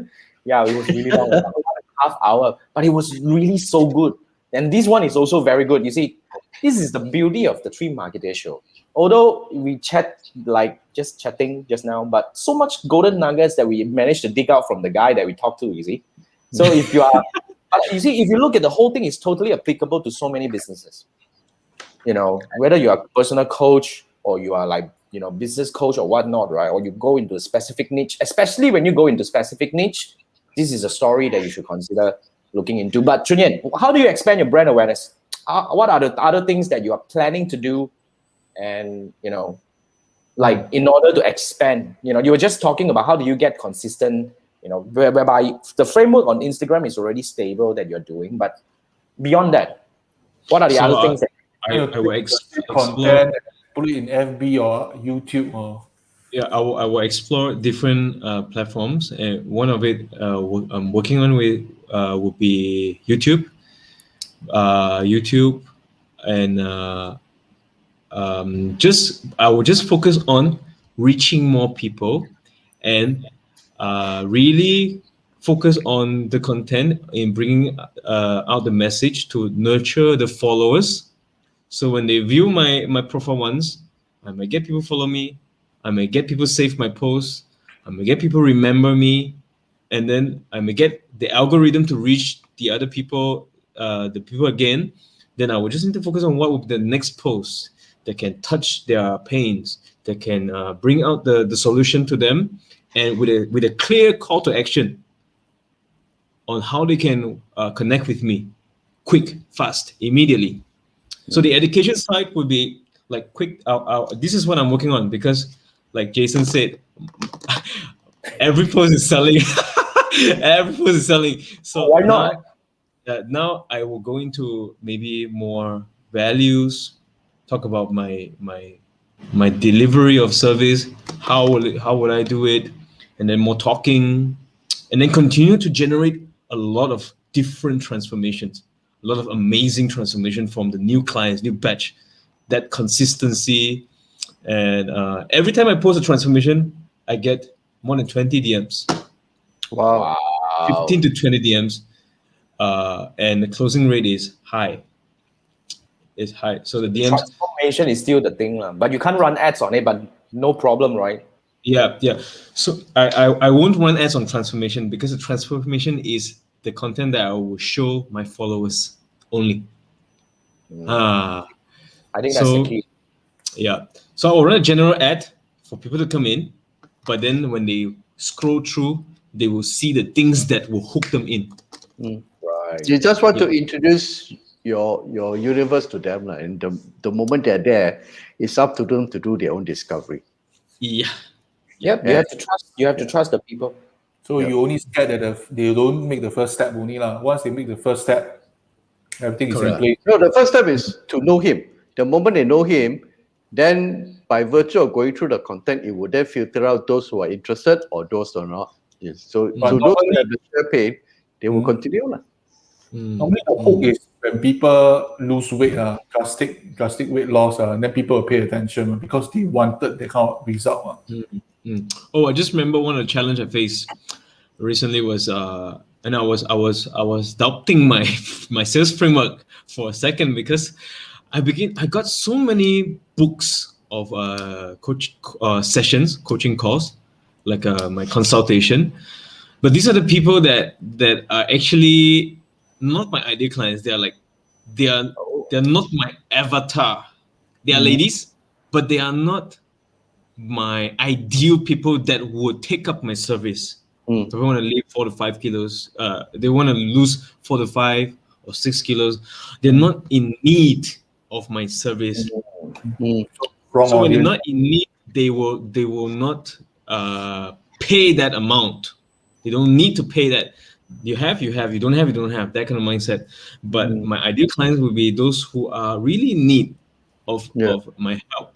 Speaker 1: Yeah, it was really long, about half hour, but it was really so good. And this one is also very good. You see, this is the beauty of the Three Marketeers show. Although we just chatting just now, but so much golden nuggets that we managed to dig out from the guy that we talked to, you see. So if you are, if you look at the whole thing, it's totally applicable to so many businesses. Whether you are a personal coach or you are business coach or whatnot, right? Or you go into a specific niche, especially when you go into specific niche, this is a story that you should consider looking into. But Chun Yan, how do you expand your brand awareness? What are the other things that you are planning to do? And, in order to expand, you were just talking about how do you get consistent, whereby the framework on Instagram is already stable that you're doing. But beyond that, what are the other things that
Speaker 2: I will explore.
Speaker 3: Content, put it in FB or YouTube or.
Speaker 2: Yeah, I will explore different platforms. One of it I'm working on would be YouTube. YouTube, and I will just focus on reaching more people, and really focus on the content in bringing out the message to nurture the followers. So when they view my profile once, I might get people follow me, I may get people save my posts, I may get people remember me, and then I may get the algorithm to reach the other people, the people again. Then I will just need to focus on what would be the next post that can touch their pains, that can bring out the solution to them, and with a clear call to action on how they can connect with me, quick, fast, immediately. So the education side would be quick. This is what I'm working on, because, like Jason said, every post is selling. Every post is selling. So
Speaker 1: why not?
Speaker 2: Now I will go into maybe more values, talk about my delivery of service, how would I do it, and then more talking, and then continue to generate a lot of different transformations a lot of amazing transformation from the new clients, new batch, that consistency. And every time I post a transformation, I get more than 20 DMs,
Speaker 4: Wow.
Speaker 2: 15 to 20 DMs. And the closing rate is high. It's high. So the DMs,
Speaker 1: Transformation is still the thing, but you can't run ads on it, but no problem, right?
Speaker 2: yeah. So I won't run ads on transformation because the transformation is the content that I will show my followers only.
Speaker 1: I think that's the
Speaker 2: So
Speaker 1: key.
Speaker 2: yeah. So I'll run a general ad for people to come in, but then when they scroll through, they will see the things that will hook them in.
Speaker 1: Right.
Speaker 4: You just want to introduce your universe to them, and the moment they're there, it's up to them to do their own discovery.
Speaker 2: Yeah.
Speaker 1: Yep. You have to trust. You have to trust the people.
Speaker 3: So you only scared that they don't make the first step only lah. Once they make the first step, everything is in
Speaker 2: Correct.
Speaker 3: place.
Speaker 4: No, the first step is to know him. The moment they know him, then by virtue of going through the content, it would then filter out those who are interested or those who are not. Yes. So
Speaker 3: But
Speaker 4: to those who
Speaker 3: normally-
Speaker 4: have the share pain, they will continue lah.
Speaker 3: Normally the hook is when people lose weight, drastic weight loss, and then people will pay attention because they wanted that kind of result.
Speaker 2: Oh, I just remember one of the challenge I faced recently was and I was doubting my my sales framework for a second because I got so many books of coaching calls, like my consultation, but these are the people that are actually not my ideal clients. They are not my avatar. They are ladies, but they are not my ideal people that would take up my service. If they want to live 4 to 5 kilos, they want to lose 4 to 5 or 6 kilos. They're not in need of my service.
Speaker 3: Wrong
Speaker 2: So when they're
Speaker 3: audience.
Speaker 2: not in need, they will not pay that amount. They don't need to pay that. You have, you don't have, you don't have, that kind of mindset. But my ideal clients will be those who are really in need of my help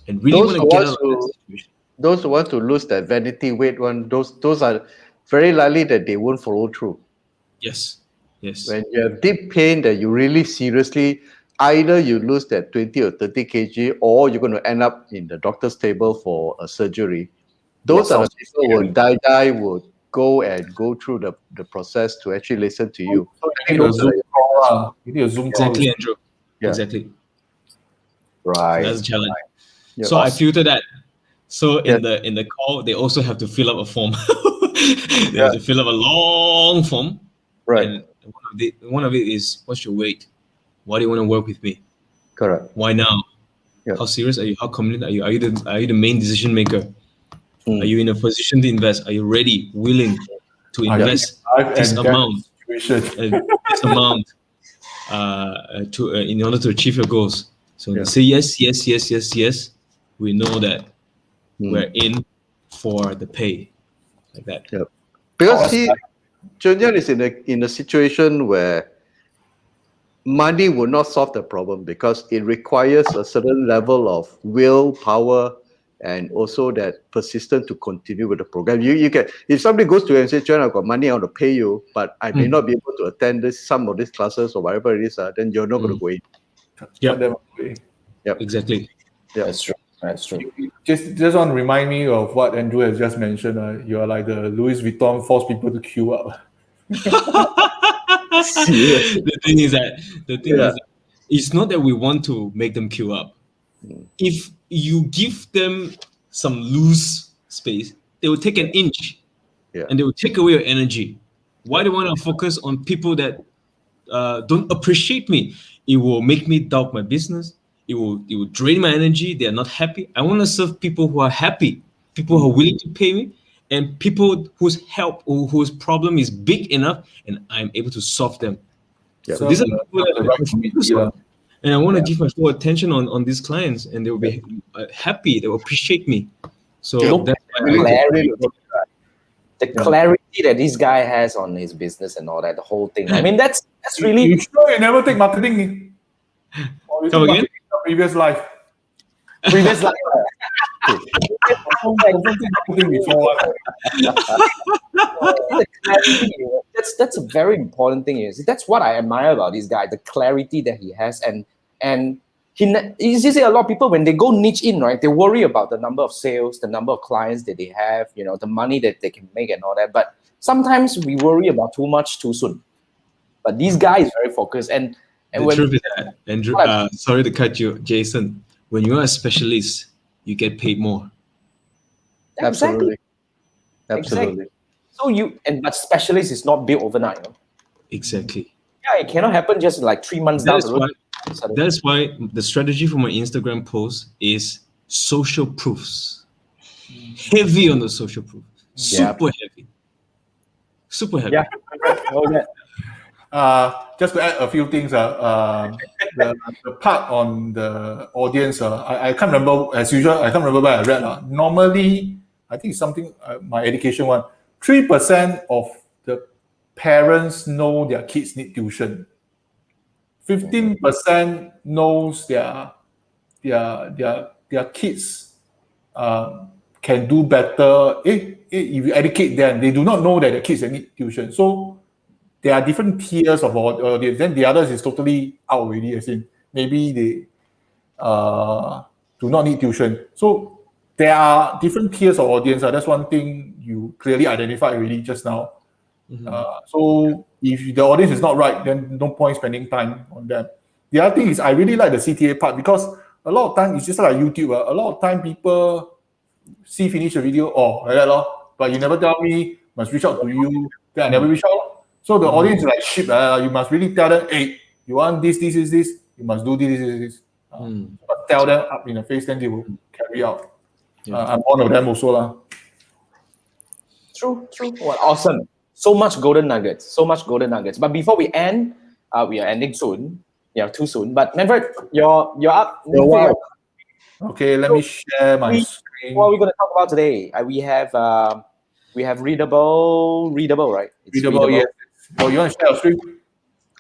Speaker 2: and really
Speaker 4: Those
Speaker 2: want
Speaker 4: who
Speaker 2: to get
Speaker 4: wants
Speaker 2: out of that
Speaker 4: to-
Speaker 2: situation.
Speaker 4: Those who want to lose that vanity weight one, those are very likely that they won't follow through.
Speaker 2: Yes.
Speaker 4: When you have deep pain that you really seriously, either you lose that 20 or 30 kg, or you're going to end up in the doctor's table for a surgery. Those are the
Speaker 1: sounds
Speaker 4: people who would go through the process to actually listen to you.
Speaker 3: So you need a Zoom call. You need a Zoom call.
Speaker 2: Exactly, Andrew.
Speaker 4: Yeah.
Speaker 2: Exactly.
Speaker 1: Right.
Speaker 2: So that's a challenge.
Speaker 4: Yeah.
Speaker 2: So I filter that. So in
Speaker 4: Yeah.
Speaker 2: the call, they also have to fill up a form. They have to fill up a long form.
Speaker 4: Right.
Speaker 2: And one of it is, what's your weight? Why do you want to work with me?
Speaker 4: Correct.
Speaker 2: Why now?
Speaker 4: Yeah.
Speaker 2: How serious are you? How committed are you? Are you the main decision maker? Are you in a position to invest? Are you ready, willing to invest this amount? This amount in order to achieve your goals. So when they say yes, we know that we're in for the pay, like that.
Speaker 4: Yeah. Because Chun is in a situation where money will not solve the problem because it requires a certain level of willpower and also that persistence to continue with the program. You can, if somebody goes to you and says, Chun, I've got money, I want to pay you, but I may not be able to attend some of these classes or whatever it is, then you're not going to go in.
Speaker 2: Yep. Exactly.
Speaker 4: Yeah.
Speaker 1: That's true. That's true.
Speaker 3: Just want to remind me of what Andrew has just mentioned. You are like the Louis Vuitton force people to queue up.
Speaker 2: The thing is that it's not that we want to make them queue up. If you give them some loose space, they will take an inch, and they will take away your energy. Why do I want to focus on people that don't appreciate me? It will make me doubt my business. It will drain my energy. They are not happy. I want to serve people who are happy, people who are willing to pay me, and people whose help or whose problem is big enough, and I'm able to solve them. So these are the people that I focus on. And I want to give my full attention on these clients, and they will be happy. They will appreciate me. So that's why
Speaker 1: the clarity that this guy has on his business and all that, the whole thing. I mean, that's really.
Speaker 3: You sure you never take marketing? Or you
Speaker 2: Come
Speaker 3: took
Speaker 2: again?
Speaker 3: marketing in your previous life?
Speaker 1: Previous life.
Speaker 3: marketing before.
Speaker 1: The clarity, that's a very important thing. That's what I admire about this guy, the clarity that he has, and you see a lot of people when they go niche in, right, they worry about the number of sales, the number of clients that they have, the money that they can make and all that. But sometimes we worry about too much too soon. But this guy is very focused, and
Speaker 2: The
Speaker 1: when
Speaker 2: truth is that, Andrew, sorry to cut you, Jason, when you're a specialist, you get paid more.
Speaker 4: Absolutely.
Speaker 1: Exactly. So but specialist is not built overnight.
Speaker 2: Exactly.
Speaker 1: Yeah, it cannot happen just like 3 months down the road.
Speaker 2: That's why the strategy for my Instagram post is social proofs. Heavy on the social proof. Super heavy. Super heavy.
Speaker 1: Yeah.
Speaker 3: Just to add a few things, the part on the audience, I can't remember, as usual, I can't remember where I read. Normally, I think it's something, my education one, 3% of the parents know their kids need tuition. 15% knows their kids can do better. If you educate them, they do not know that the kids need tuition. So there are different tiers of audience. Then the others is totally out already. As in, maybe they do not need tuition. So there are different tiers of audience. That's one thing you clearly identified already just now. So if the audience is not right, then no point spending time on them. The other thing is I really like the CTA part because a lot of time it's just like YouTube. A lot of time people finish the video, like that, but you never tell me, must reach out to you, then I never reach out. So the audience is like shit. You must really tell them, hey, you want this, you must do this. But tell them up in the face, then they will carry out. I'm one of them also.
Speaker 1: True. Well, awesome. So much golden nuggets. But before we end, we are ending soon. Yeah, too soon. But Manfred, you're up.
Speaker 4: Wow.
Speaker 3: Okay, let me share my screen.
Speaker 1: What are we going to talk about today? We have readable, right? It's
Speaker 3: readable, yes. Oh, you want to share your screen?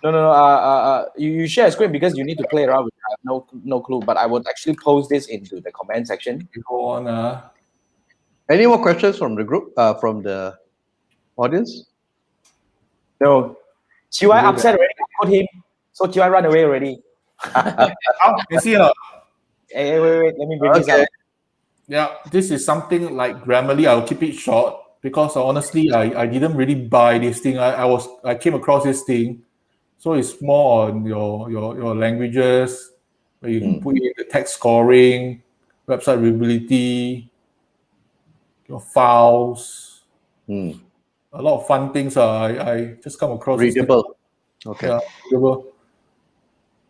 Speaker 1: No. You share a screen because you need to play around with it. I have no clue. But I would actually post this into the comment section.
Speaker 3: Go on.
Speaker 4: Any more questions from the group? From the audience?
Speaker 1: No. TY upset already. I put him. So TY run away already.
Speaker 3: You see,
Speaker 1: Hey, wait. Let me bring this up.
Speaker 3: Yeah, this is something like Grammarly. I'll keep it short because honestly, I didn't really buy this thing. I came across this thing, so it's more on your languages where you can put in the text scoring, website readability, your files, a lot of fun things. I just come across
Speaker 4: readable. Okay.
Speaker 3: Yeah, readable.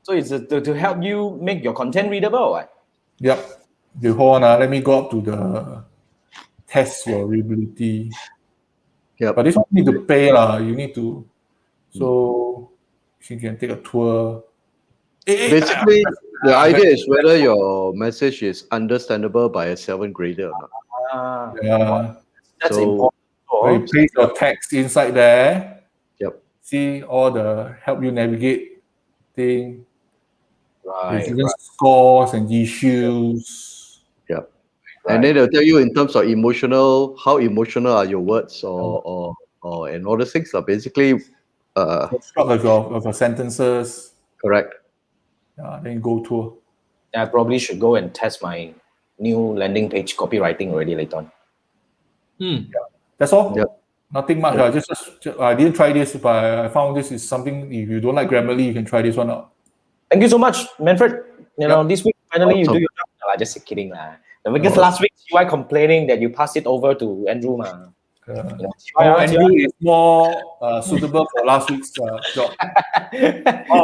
Speaker 1: So it's to help you make your content readable, or what?
Speaker 3: Yep. Hold on. Let me go up to the test your readability.
Speaker 4: Yeah.
Speaker 3: But this one you need to pay. You need to. So you can take a tour.
Speaker 4: Basically, the idea is whether your message is understandable by a 7th grader or not.
Speaker 3: Yeah.
Speaker 1: That's
Speaker 3: So
Speaker 1: important.
Speaker 3: you place your text inside there.
Speaker 4: Yep.
Speaker 3: See all the help you navigate thing.
Speaker 1: Right.
Speaker 3: Scores and issues.
Speaker 4: Yep. Right. And then they'll tell you in terms of how emotional are your words or and all those things. So basically,
Speaker 3: structure of your sentences.
Speaker 4: Correct.
Speaker 3: Then you go tour.
Speaker 1: I probably should go and test my new landing page copywriting already later on.
Speaker 3: Yeah. That's all.
Speaker 4: Yep.
Speaker 3: Nothing much. I didn't try this, but I found this is something. If you don't like Grammarly, you can try this one out.
Speaker 1: Thank you so much, Manfred. This week finally you do your job. No, just kidding lah. Because last week you were complaining that you passed it over to Andrew ma.
Speaker 3: Andrew is more suitable for last week's job.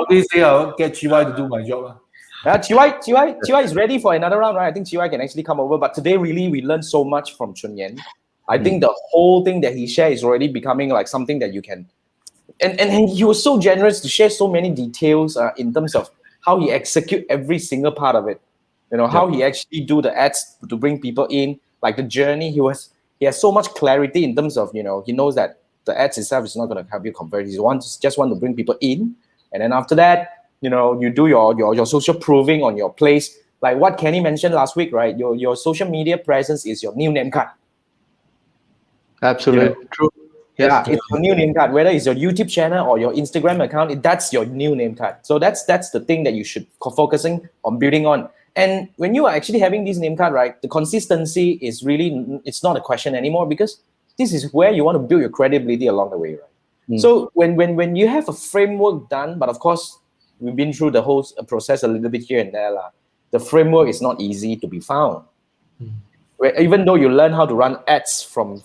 Speaker 3: This day I'll get Chiwai to do my job.
Speaker 1: Chiwai is ready for another round, right? I think Chiwai can actually come over. But today, really, we learned so much from Chun Yan. I think the whole thing that he shared is already becoming like something that you can. And he was so generous to share so many details in terms of how he execute every single part of it. How he actually do the ads to bring people in, like the journey. He has so much clarity in terms of, he knows that the ads itself is not going to help you convert. He just want to bring people in. And then after that, you do your social proving on your place. like what Kenny mentioned last week, right? Your social media presence is your new name card.
Speaker 4: Absolutely true.
Speaker 1: Yeah,
Speaker 4: Yes.
Speaker 1: it's your new name card. Whether it's your YouTube channel or your Instagram account, that's your new name card. So that's the thing that you should focusing on building on. And when you are actually having this name card, right, the consistency is really, it's not a question anymore, because this is where you want to build your credibility along the way, right? So when you have a framework done, but of course we've been through the whole process a little bit here and there, the framework is not easy to be found. Even though you learn how to run ads from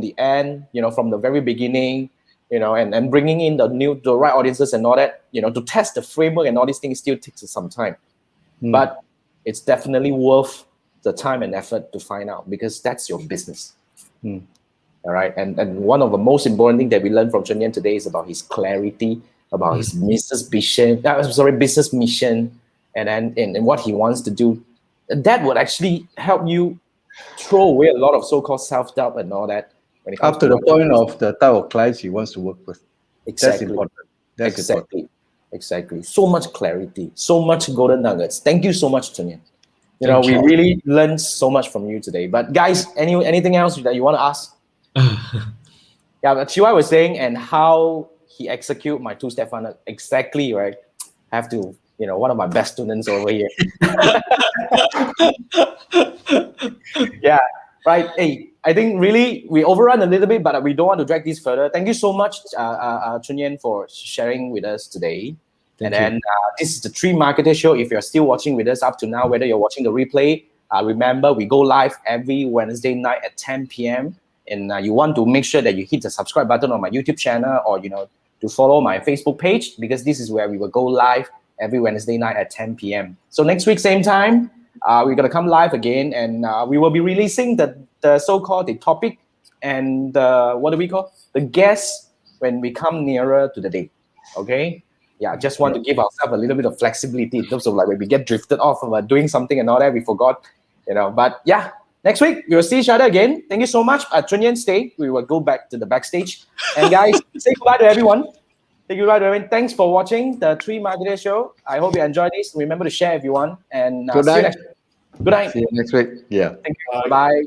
Speaker 1: the end, from the very beginning, and bringing in the right audiences and all that, to test the framework and all these things still takes some time. But it's definitely worth the time and effort to find out, because that's your business. All right. And one of the most important things that we learned from Chun Yan today is about his clarity, about his business mission, and what he wants to do. And that would actually help you throw away a lot of so-called self-doubt and all that when it comes
Speaker 4: Up to the
Speaker 1: running
Speaker 4: point
Speaker 1: business.
Speaker 4: of the type of clients he wants to work with. That's
Speaker 1: Exactly.
Speaker 4: important. That's important.
Speaker 1: Exactly. So much clarity, so much golden nuggets. Thank you so much, Chun Yan.
Speaker 2: Thank
Speaker 1: We
Speaker 2: you.
Speaker 1: really learned so much from you today. But guys, anything else that you want to ask? Yeah, but Chiwai was saying, and how he execute my two-step funnel exactly, right? I have to, one of my best students over here. Yeah, right. Hey, I think really we overrun a little bit, but we don't want to drag this further. Thank you so much, Chun Yan, for sharing with us today.
Speaker 2: Thank
Speaker 1: And then this is the Three Marketer Show. If you're still watching with us up to now, whether you're watching the replay, remember we go live every Wednesday night at 10 p.m. And you want to make sure that you hit the subscribe button on my YouTube channel, or to follow my Facebook page, because this is where we will go live every Wednesday night at 10 p.m. So next week, same time, we're gonna come live again, and we will be releasing the so-called the topic and what do we call the guests when we come nearer to the day. Okay. Yeah, just want to give ourselves a little bit of flexibility in terms of like when we get drifted off of doing something and all that, we forgot, But yeah, next week we will see each other again. Thank you so much. Chun Yan stay. We will go back to the backstage. And guys, say goodbye to everyone. Say goodbye to everyone. Thanks for watching the Three Marketer Show. I hope you enjoyed this. Remember to share if you want. And
Speaker 4: Good
Speaker 1: see you
Speaker 4: night.
Speaker 1: next week. Good night.
Speaker 4: See you next week. Yeah.
Speaker 1: Thank you. Bye.